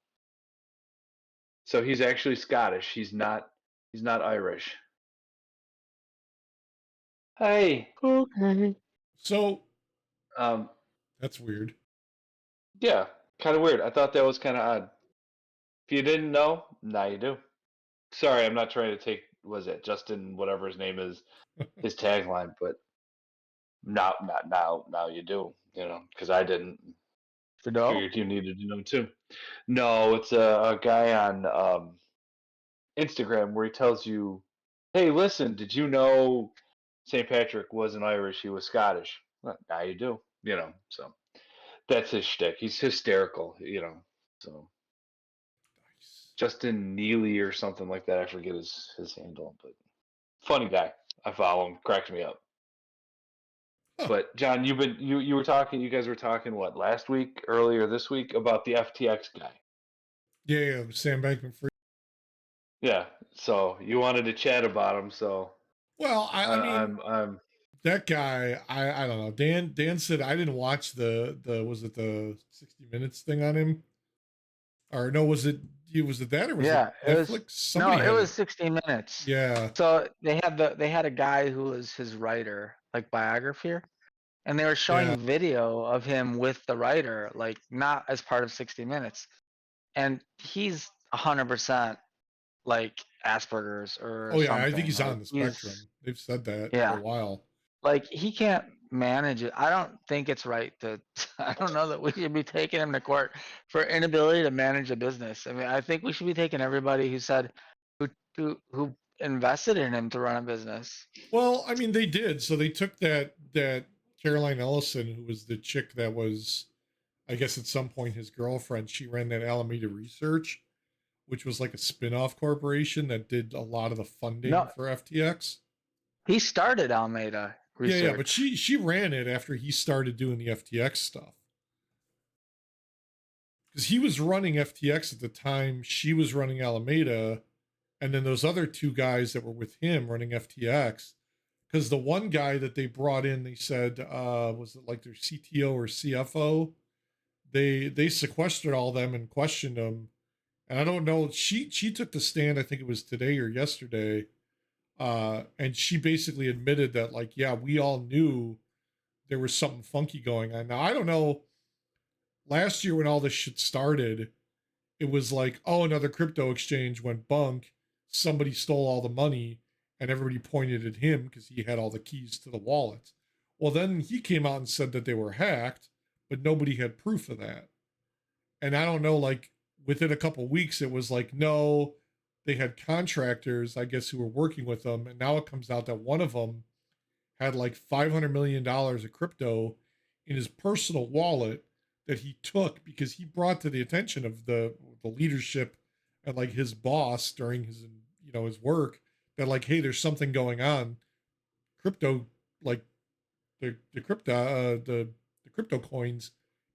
So he's actually Scottish. He's not Irish. Hey. Okay. So Um, that's weird. yeah, kind of weird. I thought that was kind of odd. If you didn't know, now you do. Sorry, I'm not trying to take was it Justin whatever his name is his tagline, but now you do. Because I didn't. You know? Figured you needed to know too. No, it's a guy on Instagram where he tells you, "Hey, listen, did you know St. Patrick wasn't Irish? He was Scottish." Well, now you do. So that's his shtick. He's hysterical. So Nice. Justin Neely or something like that. I forget his handle, but funny guy. I follow him. Cracks me up. Huh. But John, you were talking. You guys were talking what last week, earlier this week about the FTX guy. Yeah, Sam Bankman Free. Yeah. So you wanted to chat about him. So Well, I mean, I'm that guy, I don't know. Dan said I didn't watch the was it the 60 Minutes thing on him? Or no, was it that or was it Yeah, it was. Netflix? No, Somebody it had was it. 60 Minutes. Yeah. So they had a guy who was his writer, like biography, and they were Yeah. showing video of him with the writer, like not as part of 60 Minutes, and he's 100% like Asperger's or Oh yeah, I think something. he's Like on the spectrum. he's They've said that for a yeah, while. like he can't manage it. I don't think it's right to. I don't know that we should be taking him to court for inability to manage a business. I mean, I think we should be taking everybody who said who invested in him to run a business. Well, I mean, they did. So they took that Caroline Ellison, who was the chick that was, I guess, at some point his girlfriend. She ran that Alameda Research, which was like a spin-off corporation that did a lot of the funding No, for FTX. he started Almeida Yeah, but Research. she ran it after he started doing the FTX stuff. Because he was running FTX at the time, she was running Alameda, and then those other two guys that were with him running FTX. Because the one guy that they brought in, they said, was it like their CTO or CFO? They sequestered all them and questioned them. And I don't know. She took the stand. I think it was today or yesterday, and she basically admitted that, like, yeah, we all knew there was something funky going on. Now I don't know. Last year when all this shit started, it was like, oh, another crypto exchange went bunk. Somebody stole all the money, and everybody pointed at him because he had all the keys to the wallet. Well, then he came out and said that they were hacked, but nobody had proof of that. And I don't know, like within a couple weeks, it was like, no, they had contractors, I guess, who were working with them. And now it comes out that one of them had like $500 million of crypto in his personal wallet that he took because he brought to the attention of the leadership and like his boss during his his work that like, hey, there's something going on. Crypto, like the crypto the crypto coins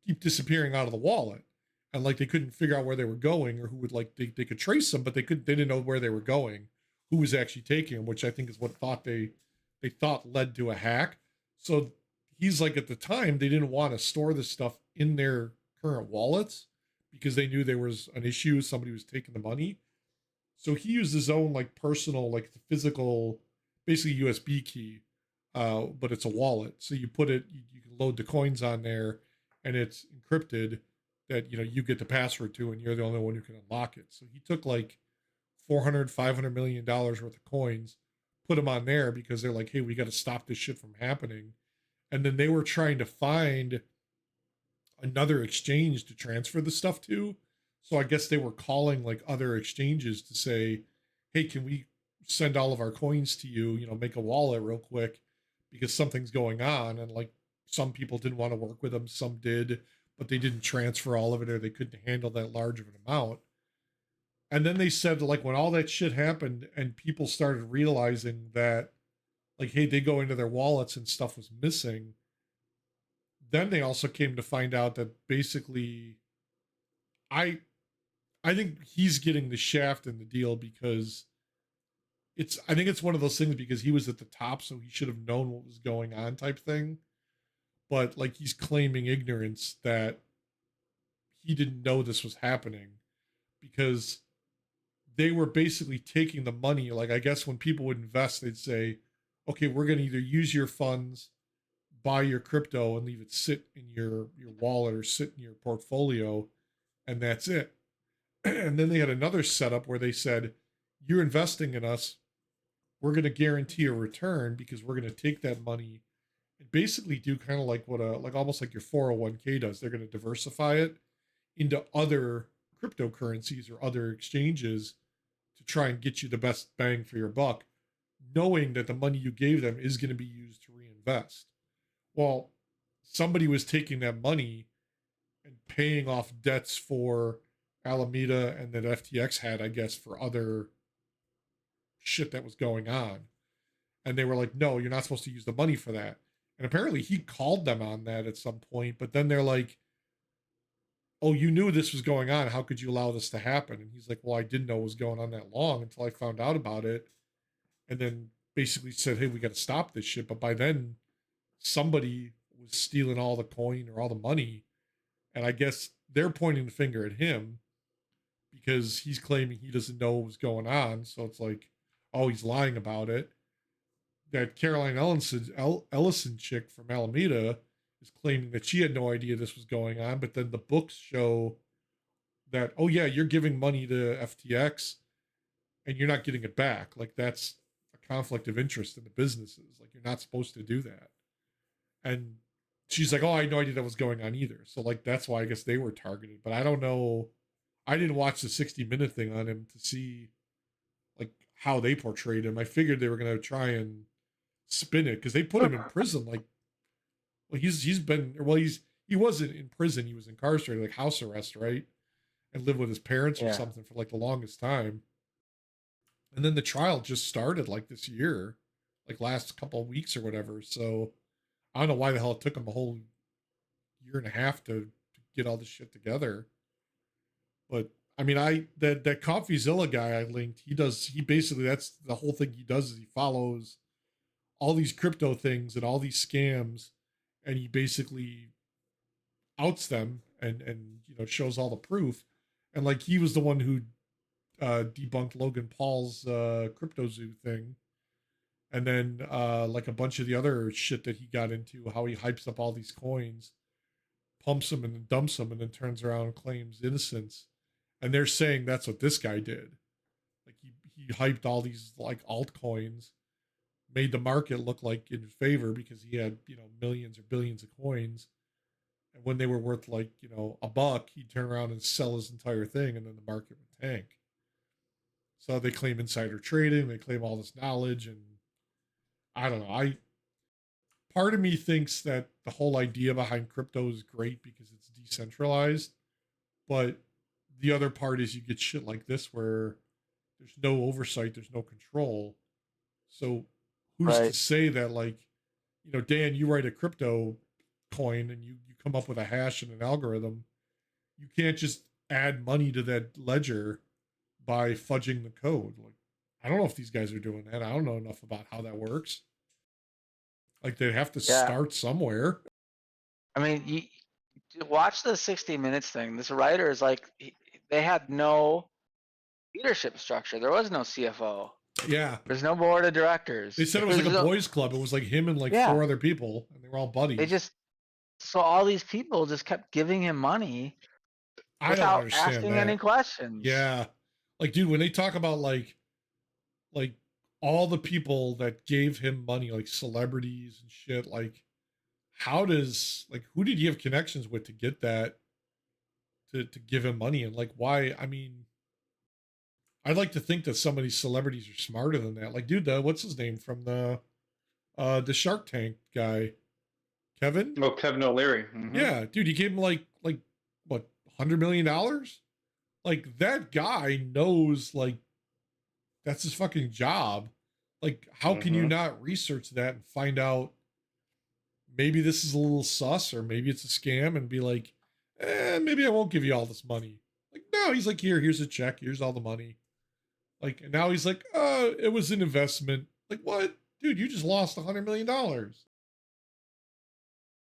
keep disappearing out of the wallet, and like they couldn't figure out where they were going or who would like they could trace them, but they didn't know where they were going, who was actually taking them, which I think is what they thought led to a hack. So he's like, at the time they didn't want to store this stuff in their current wallets because they knew there was an issue, somebody was taking the money. So he used his own like personal, like the physical, basically USB key, but it's a wallet. So you put it, you can load the coins on there, and it's encrypted. That you get the password to, and you're the only one who can unlock it. So he took like 500 million dollars worth of coins, put them on there because they're like, hey, we got to stop this shit from happening. And then they were trying to find another exchange to transfer the stuff to. So I guess they were calling like other exchanges to say, hey, can we send all of our coins to you, make a wallet real quick because something's going on. And like some people didn't want to work with them, some did, but they didn't transfer all of it or they couldn't handle that large of an amount. And then they said, like, when all that shit happened and people started realizing that, like, hey, they go into their wallets and stuff was missing, then they also came to find out that basically I I think he's getting the shaft in the deal because I think it's one of those things because he was at the top, so he should have known what was going on type thing. But like he's claiming ignorance that he didn't know this was happening because they were basically taking the money. Like I guess when people would invest, they'd say, okay, we're gonna either use your funds, buy your crypto and leave it sit in your wallet or sit in your portfolio, and that's it. And then they had another setup where they said, you're investing in us, we're going to guarantee a return because we're going to take that money and basically do kind of like what like almost like your 401k does. They're going to diversify it into other cryptocurrencies or other exchanges to try and get you the best bang for your buck, knowing that the money you gave them is going to be used to reinvest. Well, somebody was taking that money and paying off debts for Alameda and that FTX had, I guess, for other shit that was going on. And they were like, no, you're not supposed to use the money for that. And apparently he called them on that at some point, but then they're like, oh, you knew this was going on. How could you allow this to happen? And he's like, well, I didn't know it was going on that long until I found out about it. And then basically said, hey, we got to stop this shit. But by then, somebody was stealing all the coin or all the money. And I guess they're pointing the finger at him because he's claiming he doesn't know what was going on. So it's like, oh, he's lying about it. That Caroline Ellison chick from Alameda is claiming that she had no idea this was going on. But then the books show that, oh, yeah, you're giving money to FTX and you're not getting it back. Like, that's a conflict of interest in the businesses. Like, you're not supposed to do that. And she's like, oh, I had no idea that was going on either. So, like, that's why I guess they were targeted. But I don't know. I didn't watch the 60-minute thing on him to see, like, how they portrayed him. I figured they were going to try and spin it because they put him in prison. Like, well, he wasn't in prison. He was incarcerated, like house arrest, right? And lived with his parents or something for like the longest time. And then the trial just started like this year, like last couple of weeks or whatever. So I don't know why the hell it took him a whole year and a half to get all this shit together. But I mean, that CoffeeZilla guy I linked, he basically, that's the whole thing he does is he follows all these crypto things and all these scams, and he basically outs them and shows all the proof. And like he was the one who debunked Logan Paul's CryptoZoo thing. And then like a bunch of the other shit that he got into, how he hypes up all these coins, pumps them and then dumps them, and then turns around and claims innocence. And they're saying that's what this guy did. Like he hyped all these like altcoins, made the market look like in favor because he had, millions or billions of coins. And when they were worth like, $1, he'd turn around and sell his entire thing and then the market would tank. So they claim insider trading, they claim all this knowledge, and I don't know. part of me thinks that the whole idea behind crypto is great because it's decentralized, but the other part is you get shit like this where there's no oversight, there's no control. So who's to Right. say that, like, Dan, you write a crypto coin and you come up with a hash and an algorithm, you can't just add money to that ledger by fudging the code. Like, I don't know if these guys are doing that. I don't know enough about how that works. Like, they'd have to Yeah. start somewhere. I mean, you watch the 60 Minutes thing. This writer is like, they had no leadership structure. There was no CFO. Yeah. There's no board of directors. They said it was like There's a no- boys club. It was like him and like Yeah. 4 other people, and they were all buddies. They just, so all these people just kept giving him money I don't without understand asking that. any questions. Yeah. Like, dude, when they talk about like all the people that gave him money, like celebrities and shit, like how does, like, who did he have connections with to get that, to give him money? And like, why? I mean, I'd like to think that some of these celebrities are smarter than that. Like, dude, what's his name from the Shark Tank guy, Kevin? Oh, Kevin O'Leary. Mhm. Yeah, dude, he gave him like what, $100 million? Like, that guy knows, like, that's his fucking job. Like, how can you not research that and find out maybe this is a little sus or maybe it's a scam, and be like, maybe I won't give you all this money. Like, no, he's like, here's a check, here's all the money. Like, and now he's like, it was an investment. Like, what? Dude, you just lost $100 million. If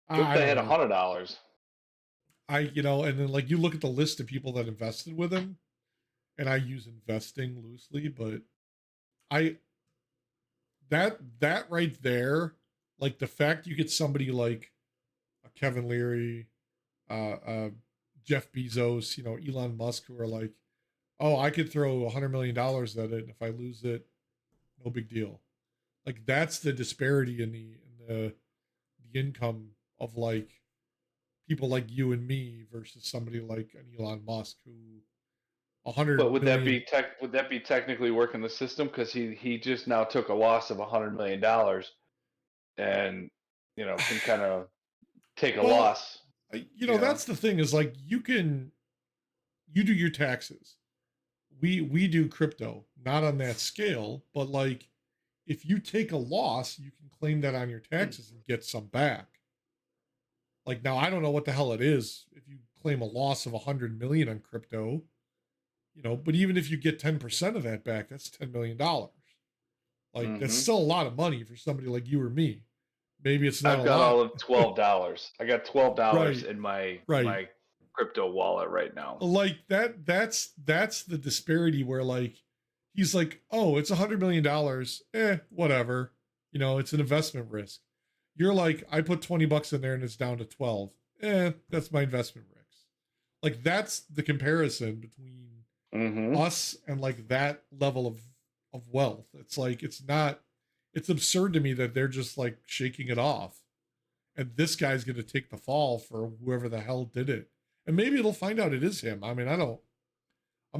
they had don't know. $100. And then like you look at the list of people that invested with him, and I use investing loosely, but that right there, like the fact you get somebody like a Kevin Leary, Jeff Bezos, Elon Musk, who are like, oh, I could throw $100 million at it, and if I lose it, no big deal. Like, that's the disparity in the income of like people like you and me versus somebody like an Elon Musk who 100 But would that billion- be technically working the system? Because he just now took a loss of $100 million, and can kind of take a Well, loss. Yeah. That's the thing, is like you do your taxes. We do crypto, not on that scale, but like if you take a loss, you can claim that on your taxes and get some back. Like, now I don't know what the hell it is if you claim a loss of 100 million on crypto, but even if you get 10% of that back, that's $10 million. Like, that's still a lot of money for somebody like you or me. Maybe it's not I've a got lot. all of $12. I got $12 Right. in my Right. crypto wallet right now. Like that's the disparity where like he's like, oh, it's $100 million, whatever, it's an investment risk. You're like, I put $20 in there and it's down to 12, that's my investment risk. Like, that's the comparison between us and like that level of wealth. It's like, it's absurd to me that they're just like shaking it off, and this guy's going to take the fall for whoever the hell did it. And maybe it'll find out it is him. I mean, I'm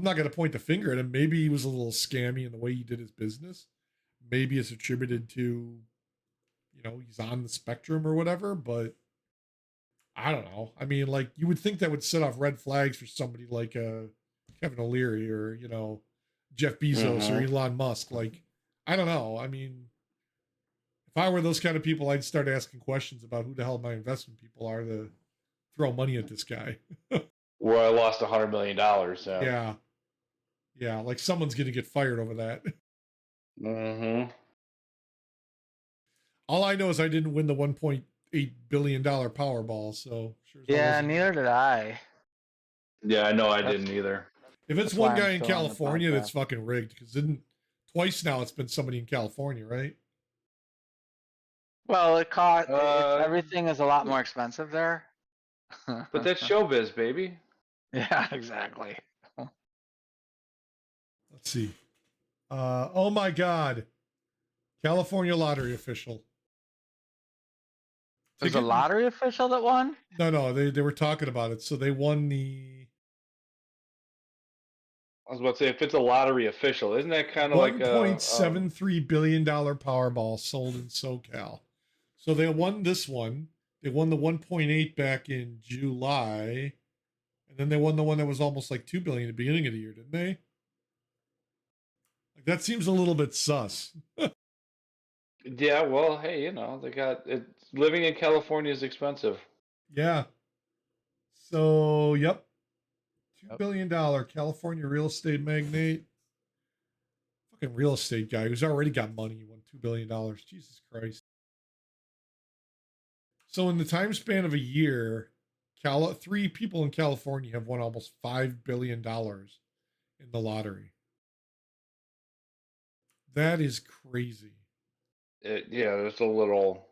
not going to point the finger at him. Maybe he was a little scammy in the way he did his business. Maybe it's attributed to, he's on the spectrum or whatever, but I don't know. I mean, like, you would think that would set off red flags for somebody like Kevin O'Leary or, Jeff Bezos or Elon Musk. Like, I don't know. I mean, if I were those kind of people, I'd start asking questions about who the hell my investment people are to throw money at this guy. Where I lost $100 million. Yeah. Like, someone's going to get fired over that. All I know is I didn't win the $1.8 billion Powerball, so sure. Yeah, neither did I. Yeah, I know I didn't either. If it's That's one why guy I'm in still on the California, that's podcast. fucking rigged, because twice now it's been somebody in California, right? Well, everything is a lot more expensive there. But that's showbiz, baby. Yeah, exactly. Let's see. Oh my God. California lottery official. There's a lottery official that won? No, they were talking about it. So they won the I was about to say, if it's a lottery official, isn't that kind of like $1.73 billion Powerball sold in SoCal. So they won this one. They won the 1.8 back in July, and then they won the one that was almost like 2 billion at the beginning of the year, didn't they? Like that seems a little bit sus. Yeah, well, hey, they got it. Living in California is expensive. Yeah. So, yep. $2 Yep. billion California real estate magnate. Fucking real estate guy who's already got money won $2 billion. Jesus Christ. So, in the time span of a year, 3 people in California have won almost $5 billion in the lottery. That is crazy. Yeah, it's a little.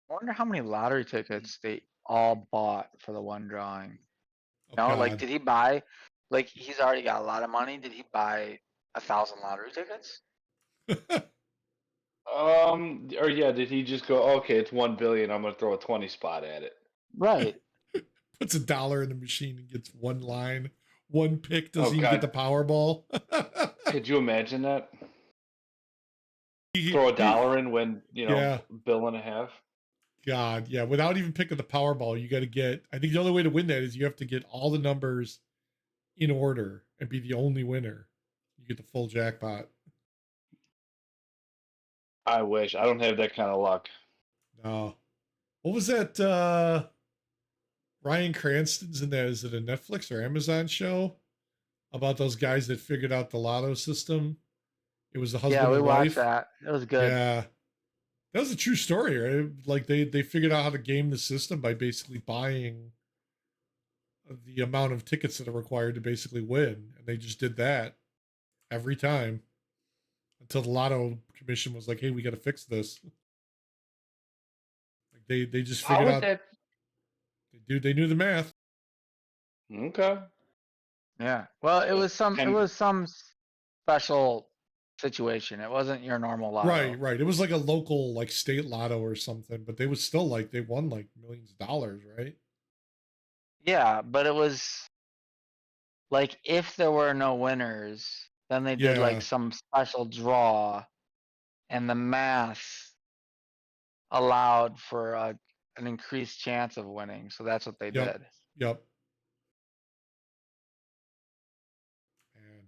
I wonder how many lottery tickets they all bought for the one drawing. Oh, No, like, God. did he buy? Like, he's already got a lot of money. Did he buy 1,000 lottery tickets? Or yeah, did he just go, okay, it's 1 billion, I'm gonna throw a 20 spot at it? Right. Puts $1 in the machine and gets one line, one pick, doesn't Oh, even get God. the Powerball. Could you imagine that? Throw $1 in, win, Yeah. bill and a half. God, yeah. Without even picking the Powerball, you got to get. I think the only way to win that is you have to get all the numbers in order and be the only winner. You get the full jackpot. I wish. I don't have that kind of luck. No. What was that? Ryan Cranston's in that. Is it a Netflix or Amazon show about those guys that figured out the lotto system? It was the husband Yeah, we and watched wife. that. It was good. Yeah. That was a true story, right? Like they figured out how to game the system by basically buying the amount of tickets that are required to basically win, and they just did that every time until the lotto commission was like, "Hey, we got to fix this." Like they just How figured would out that? they knew the math. Okay. Yeah. Well, it was And some special situation. It wasn't your normal lotto. Right. It was like a local like state lotto or something, but they was still like they won like millions of dollars, right? Yeah, but it was like if there were no winners, then they did Yeah. like some special draw, and the math allowed for an increased chance of winning. So that's what they Yep. did. Yep. And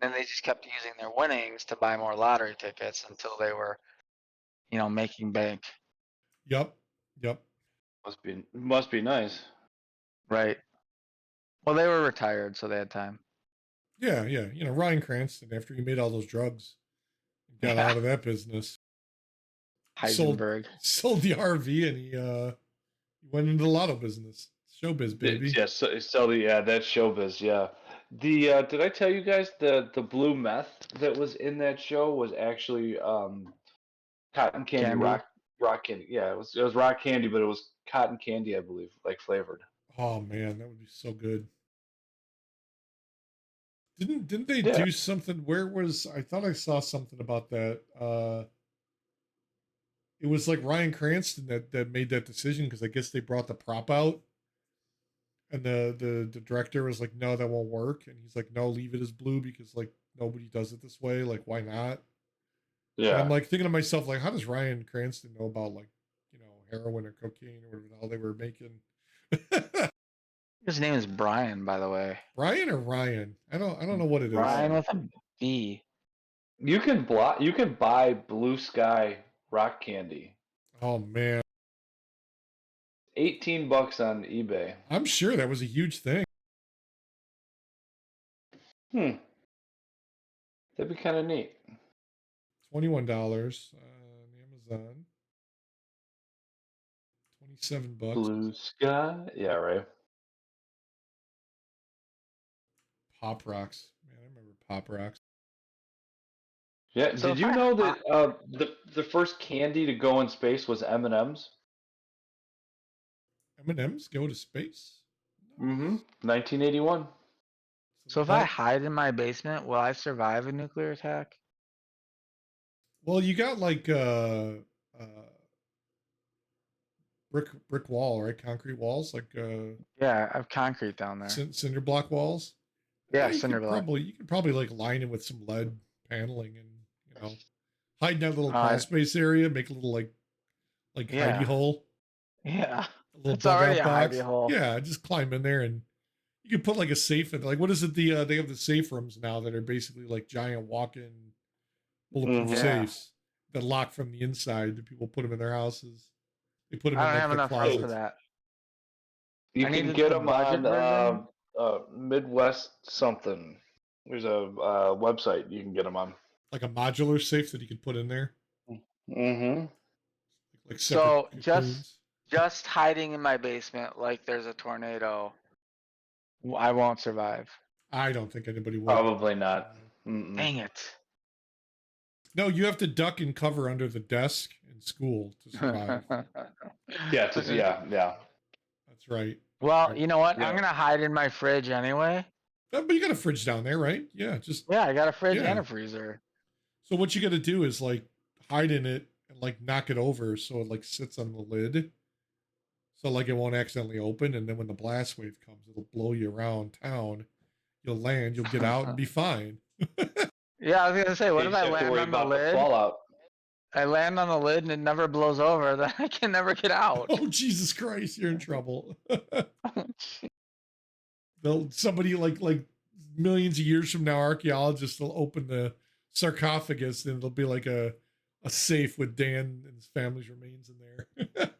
Then they just kept using their winnings to buy more lottery tickets until they were, making bank. yep. Yep. must be nice. Right. Well, they were retired, so they had time. Yeah. You know, Ryan Cranston after he made all those drugs, got Yeah. out of that business. Sold Heisenberg. the RV and he went into the lotto business. Showbiz, baby. Yes, so that's showbiz. Yeah. Did I tell you guys the blue meth that was in that show was actually cotton candy, Candy. rock candy. Yeah, it was rock candy, but it was cotton candy, I believe, like flavored. Oh man, that would be so good. Didn't they Yeah. do something? Where was I thought I saw something about that? It was like Ryan Cranston that made that decision because I guess they brought the prop out, and the director was like, "No, that won't work," and he's like, "No, leave it as blue because like nobody does it this way. Like, why not?" And I'm Yeah. like thinking to myself, like, how does Ryan Cranston know about like heroin or cocaine or whatever the hell they were making? His name is Brian, by the way. Brian or Ryan? I don't know what it is. Brian with a B. You can buy Blue Sky rock candy. Oh man, $18 on eBay. I'm sure that was a huge thing. That'd be kind of neat. $21 on Amazon. $27. Blue Sky. Yeah, right. Pop Rocks. Man, I remember Pop Rocks. Yeah. So Did if you I- know that the first candy to go in space was M&M's? M&M's go to space. 1981. So if I hide in my basement, will I survive a nuclear attack? Well, you got like brick wall, right? Concrete walls, like Yeah, I have concrete down there. cinder block walls. Yeah, you cinder could block. you could probably like line it with some lead paneling and hide in that little Uh, crawl space area, make a little like hidey Yeah. hole, Yeah. a little It's bug already out a box. hidey hole. Yeah, just climb in there and you can put like a safe in. Like, what is it? They have the safe rooms now that are basically like giant walk-in bulletproof Mhm. Yeah. safes that lock from the inside. That people put them in their houses. They put them I in don't like have the enough room for closets. that. You I can needed get the them budget version. on Midwest something. There's a website you can get them on. Like a modular safe that you can put in there, Mm-hmm. like separate So cocoons. just hiding in my basement like there's a tornado, I won't survive. I don't think anybody would. Probably not. Mm-mm. Dang it. No, you have to duck and cover under the desk in school to survive. Yeah, yeah. That's right. Well, Right. you know what? Yeah. I'm gonna hide in my fridge anyway. But you got a fridge down there, right? Yeah, just Yeah, I got a fridge Yeah. and a freezer. so what you got to do is like hide in it and like knock it over so it like sits on the lid. So like it won't accidentally open, and then when the blast wave comes, it'll blow you around town. You'll land, you'll get out and be fine. Yeah, I was gonna say, what You if just I have to land worry on the about the lid? fallout. I land on the lid and it never blows over, then I can never get out. Oh Jesus Christ, you're in trouble. Somebody like millions of years from now, archaeologists will open the sarcophagus and it'll be like a safe with Dan and his family's remains in there.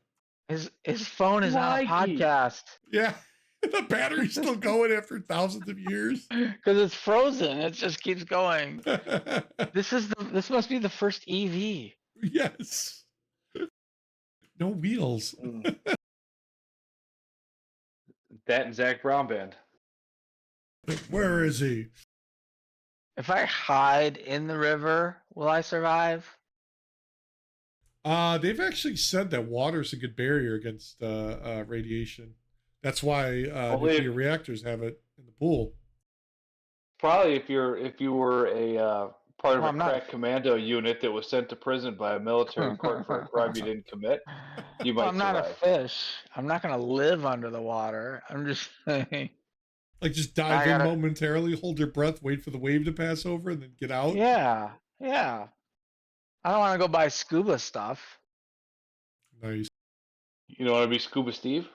His phone is on a Mikey. podcast Yeah. The battery's still going after thousands of years. because it's frozen. It just keeps going. This must be the first EV. Yes. No wheels. Mm. That and Zach Brown band. Where is he? If I hide in the river, will I survive? They've actually said that water's a good barrier against radiation. That's why Only nuclear reactors have it in the pool. Probably if you were a part of Well, a I'm not- crack commando unit that was sent to prison by a military court for a crime you didn't commit, you Well, might I'm not a survive. fish. I'm not gonna live under the water. I'm just saying. Like just dive I in gotta- momentarily, hold your breath, wait for the wave to pass over, and then get out. Yeah, yeah. I don't want to go buy scuba stuff. Nice. You don't want to be Scuba Steve?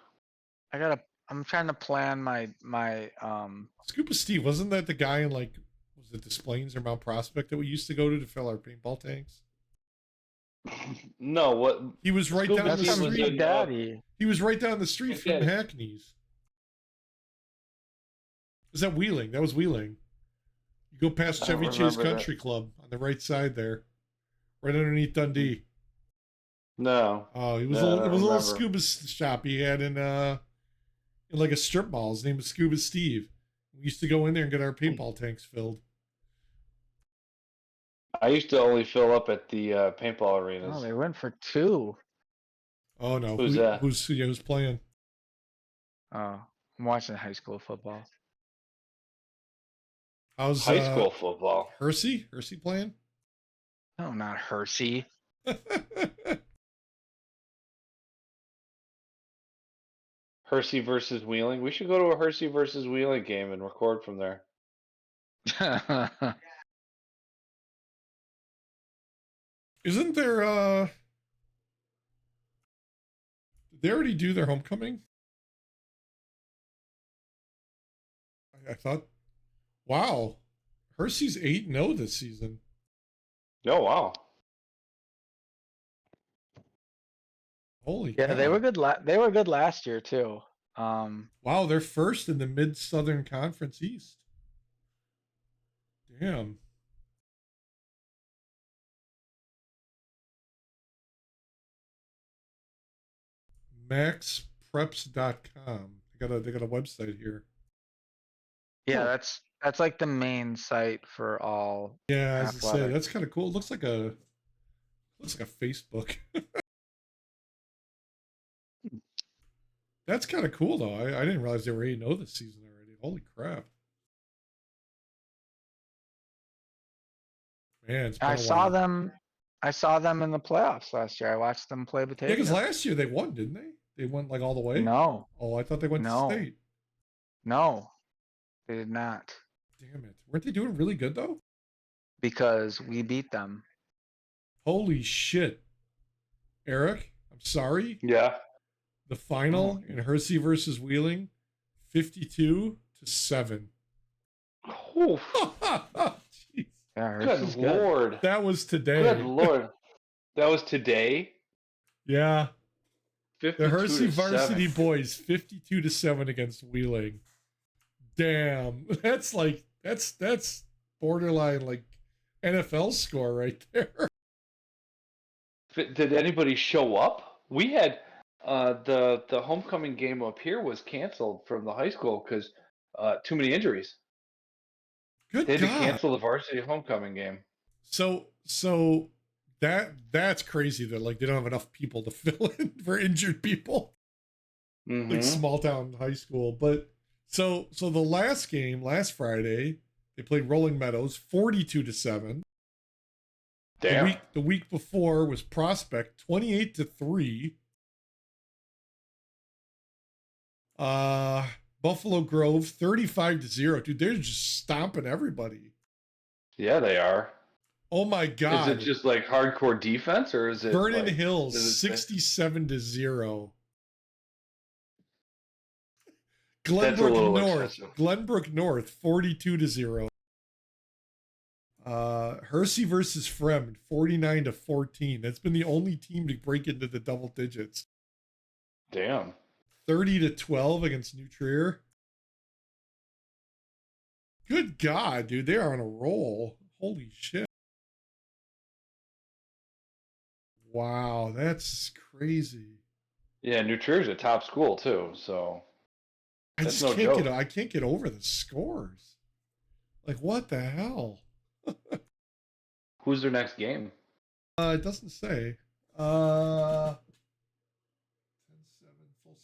I'm trying to plan my Scuba Steve, wasn't that the guy in like was it Des Plaines or Mount Prospect that we used to go to fill our paintball tanks? No, what? He was right Scuba down the Steve was street. in, daddy. He was right down the street from Okay. Hackney's. Was that Wheeling? That was Wheeling. You go past I Chevy don't Chase remember that. Country Club on the right side there, right underneath Dundee. No. Oh, it was No, I a don't little remember. scuba shop he had in like a strip mall. His name was Scuba Steve. We used to go in there and get our paintball tanks filled. I used to only fill up at the paintball arenas. Oh, they went for 2. Oh no, Who's that? Who's playing? Oh, I'm watching high school football. How's High school football. Hersey playing? No, not Hersey. Hersey versus Wheeling. We should go to a Hersey versus Wheeling game and record from there. Isn't there did they already do their homecoming? I thought wow. Hersey's 8-0 this season. Oh wow. Holy Yeah, cow. they were good. They were good last year too. Wow, they're first in the Mid Southern Conference East. Damn. maxpreps.com. They got a website here. Yeah, Cool. that's like the main site for all. Yeah, as I say, Athletic. that's kind of cool. It looks like a Facebook. That's kind of cool though. I didn't realize they were 8-0 this season already. Holy crap. Man, it's been I a saw while. them. I saw them in the playoffs last year. I watched them play Yeah, Batavia. because last year they won, didn't they? They went like all the way. No, Oh, I thought they went No. to state. no, they did not Damn it! Weren't they doing really good though? because we beat them. Holy shit, Eric! I'm sorry. Yeah. The final in Hersey versus Wheeling, 52-7. Oof. Jeez. Yeah, Hershey's Good lord. That was today. Good lord. That was today. Yeah. 52 The Hersey to varsity 7. boys, 52-7 against Wheeling. Damn. That's borderline like NFL score right there. Did anybody show up? We had the homecoming game up here was canceled from the high school because too many injuries. Good They had to God. cancel the varsity homecoming game. So that's crazy that like they don't have enough people to fill in for injured people. Mm-hmm. Like small town high school. But so the last game, last Friday, they played Rolling Meadows 42-7. Damn. The week before was Prospect 28-3. Buffalo Grove 35-0. Dude, they're just stomping everybody. Yeah, they are. Oh my God. Is it just like hardcore defense, or is it Vernon like, Hills is it- 67-0. That's a little Glenbrook excessive. Glenbrook North 42-0. Hersey versus Fremd 49-14. That's been the only team to break into the double digits. Damn. 30-12 against New Trier. Good God, dude, they are on a roll. Holy shit. Wow, that's crazy. Yeah, New Trier's a top school too, so I That's just no can't joke. I can't get over the scores. Like what the hell? who's their next game? It doesn't say. 10-7 full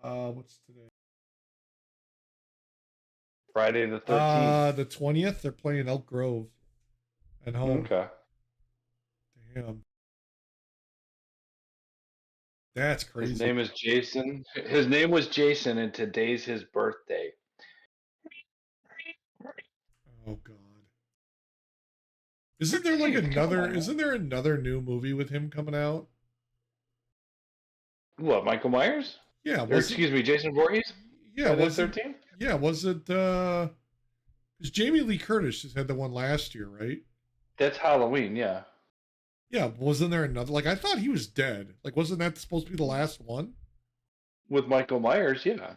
schedule. What's today? Friday the 13th. The 20th. They're playing Elk Grove at home. Okay. Damn. That's crazy. His name is Jason. His name was Jason, and today's his birthday. Oh God. Isn't there like isn't there another new movie with him coming out? What, Michael Myers? Yeah, Or, was it, excuse me, Jason Voorhees? yeah, Friday was the it, 13th? yeah, was it because Jamie Lee Curtis just had the one last year, right? That's Halloween, yeah. Yeah, wasn't there another? Like I thought he was dead. Like wasn't that supposed to be the last one? With Michael Myers, yeah.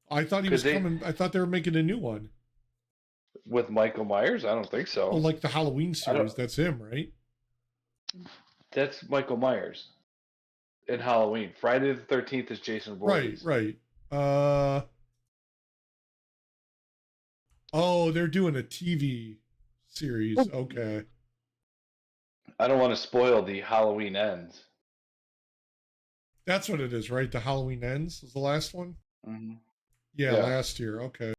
I thought he 'Cause was coming. I thought they were making a new one. With Michael Myers? I don't think so. Well, like the Halloween I don't- series, that's him, right? That's Michael Myers in Halloween. Friday the 13th is Jason Voorhees. Right. Oh, they're doing a TV series. Okay. I don't want to spoil the Halloween Ends. That's what it is, right? The Halloween Ends was the last one? Mm-hmm. Yeah, Yeah. last year. Okay.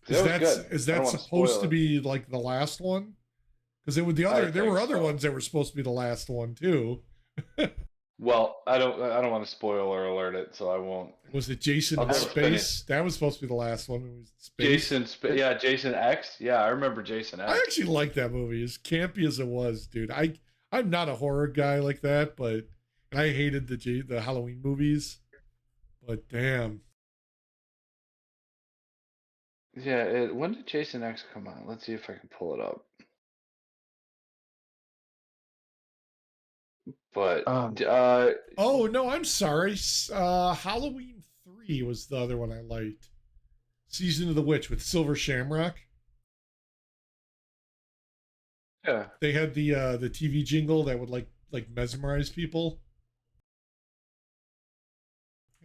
That was good. Is I don't that wanna supposed spoil to it. be like the last one? Because there were think other so. ones that were supposed to be the last one too. Well, I don't want to spoil or alert it, so I won't. Was it Jason I'll in go Space? finish. That was supposed to be the last one. It was Space. Jason X. Yeah, I remember Jason X. I actually like that movie, as campy as it was, dude. I'm not a horror guy like that, but I hated the Halloween movies. But damn, Yeah, when did Jason X come out? Let's see if I can pull it up. But oh no, I'm sorry. Halloween 3 was the other one I liked. Season of the Witch with Silver Shamrock. yeah, They had the TV jingle that would like mesmerize people.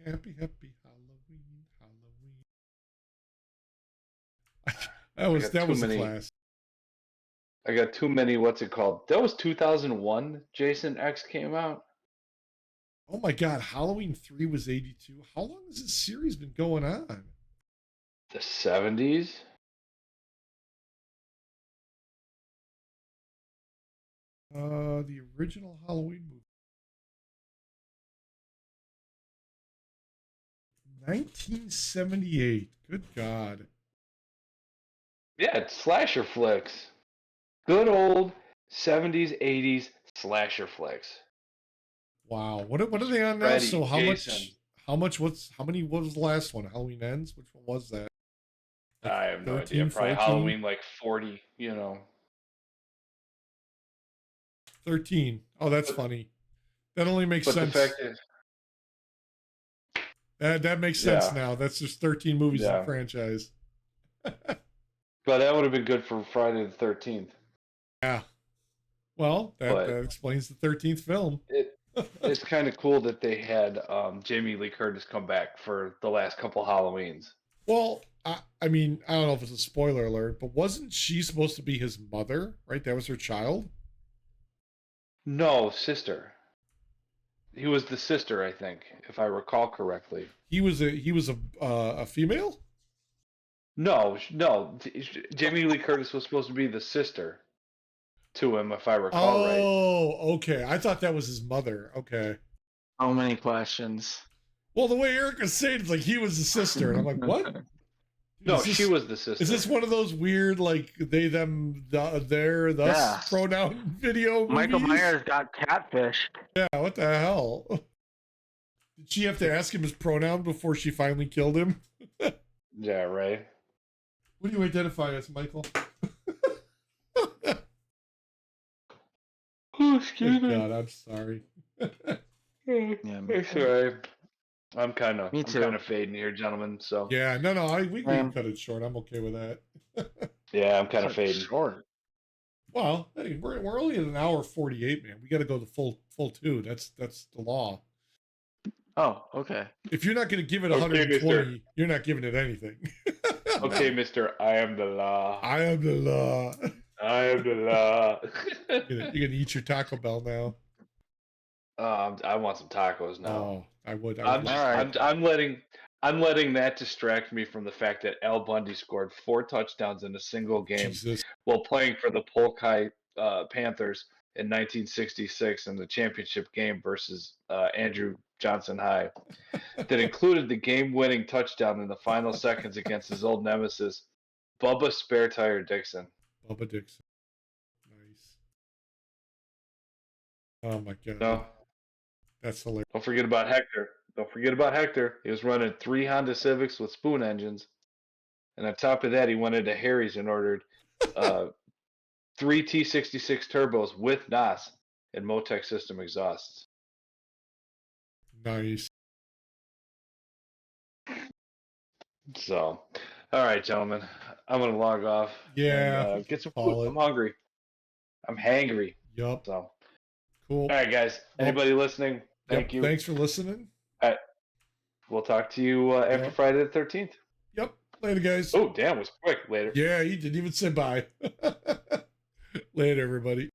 Happy Halloween, Halloween. got That too was a many. class. I got too many. What's it called? That was 2001. Jason X came out. Oh my God, Halloween 3 was 82. How long has this series been going on? The 70s. The original Halloween movie. 1978. Good God. Yeah, it's slasher flicks. Good old 70s, 80s slasher flicks. Wow. What are they on now? Freddy, So Jason. how many what was the last one? Halloween Ends? Which one was that? Like I have no 13, idea. Probably 14? Halloween like 40, 13. Oh, that's But- funny. That only makes But sense. the fact is, That makes sense Yeah. now. That's just 13 movies in Yeah. the franchise. but that would have been good for Friday the 13th. Yeah. Well, But- that explains the 13th film. It's kind of cool that they had Jamie Lee Curtis come back for the last couple Halloweens. Well, I mean, I don't know if it's a spoiler alert, but wasn't she supposed to be his mother? Right? That was her child. No, sister. He was the sister, I think, if I recall correctly. He was a female. No. Jamie Lee Curtis was supposed to be the sister to him, if I recall right. Oh, okay. I thought that was his mother. Okay. So many questions. Well, the way Eric was saying, it's like he was the sister, and I'm like, what? No, Is this- she was the sister. Is this one of those weird, like they, them, their, thus Yeah. pronoun video movies? Michael Myers got catfished. Yeah, what the hell? Did she have to ask him his pronoun before she finally killed him? Yeah, right. What do you identify as, Michael? Oh, Thank God, I'm sorry. Yeah, It's alright. I'm kind of Me too. fading here, gentlemen. So Yeah, no, we can Um, cut it short. I'm okay with that. yeah, I'm kind of Cut fading. short. Well, hey, we're only at an hour 48, man. We got to go the full 2. That's the law. Oh, okay. If you're not going to give it Okay, 120, you're not giving it anything. Okay, Mister, I am the law. I am the law. I am the law. You're gonna eat your Taco Bell now. I want some tacos now. Oh, I would. I'm, Alright. I'm letting that distract me from the fact that Al Bundy scored 4 touchdowns in a single game Jesus. while playing for the Polk High Panthers in 1966 in the championship game versus Andrew Johnson High that included the game-winning touchdown in the final seconds against his old nemesis, Bubba Spare Tire Dixon. Bubba Dixon. Nice. Oh my God. No, That's hilarious. don't forget about Hector. Don't forget about Hector. He was running 3 Honda Civics with spoon engines. And on top of that, he went into Harry's and ordered 3 T66 turbos with NOS and Motec system exhausts. Nice. So, all right, gentlemen, I'm gonna log off. Yeah, and, get some call food. it. I'm hungry. I'm hangry. Yup. So, all Cool. right, guys. Well, Anybody listening? Yep, Thank you. Thanks for listening. We'll talk to you after Yep. Friday the 13th. Yep. Later, guys. Oh, damn, it was quick. Later. Yeah, he didn't even say bye. Later, everybody.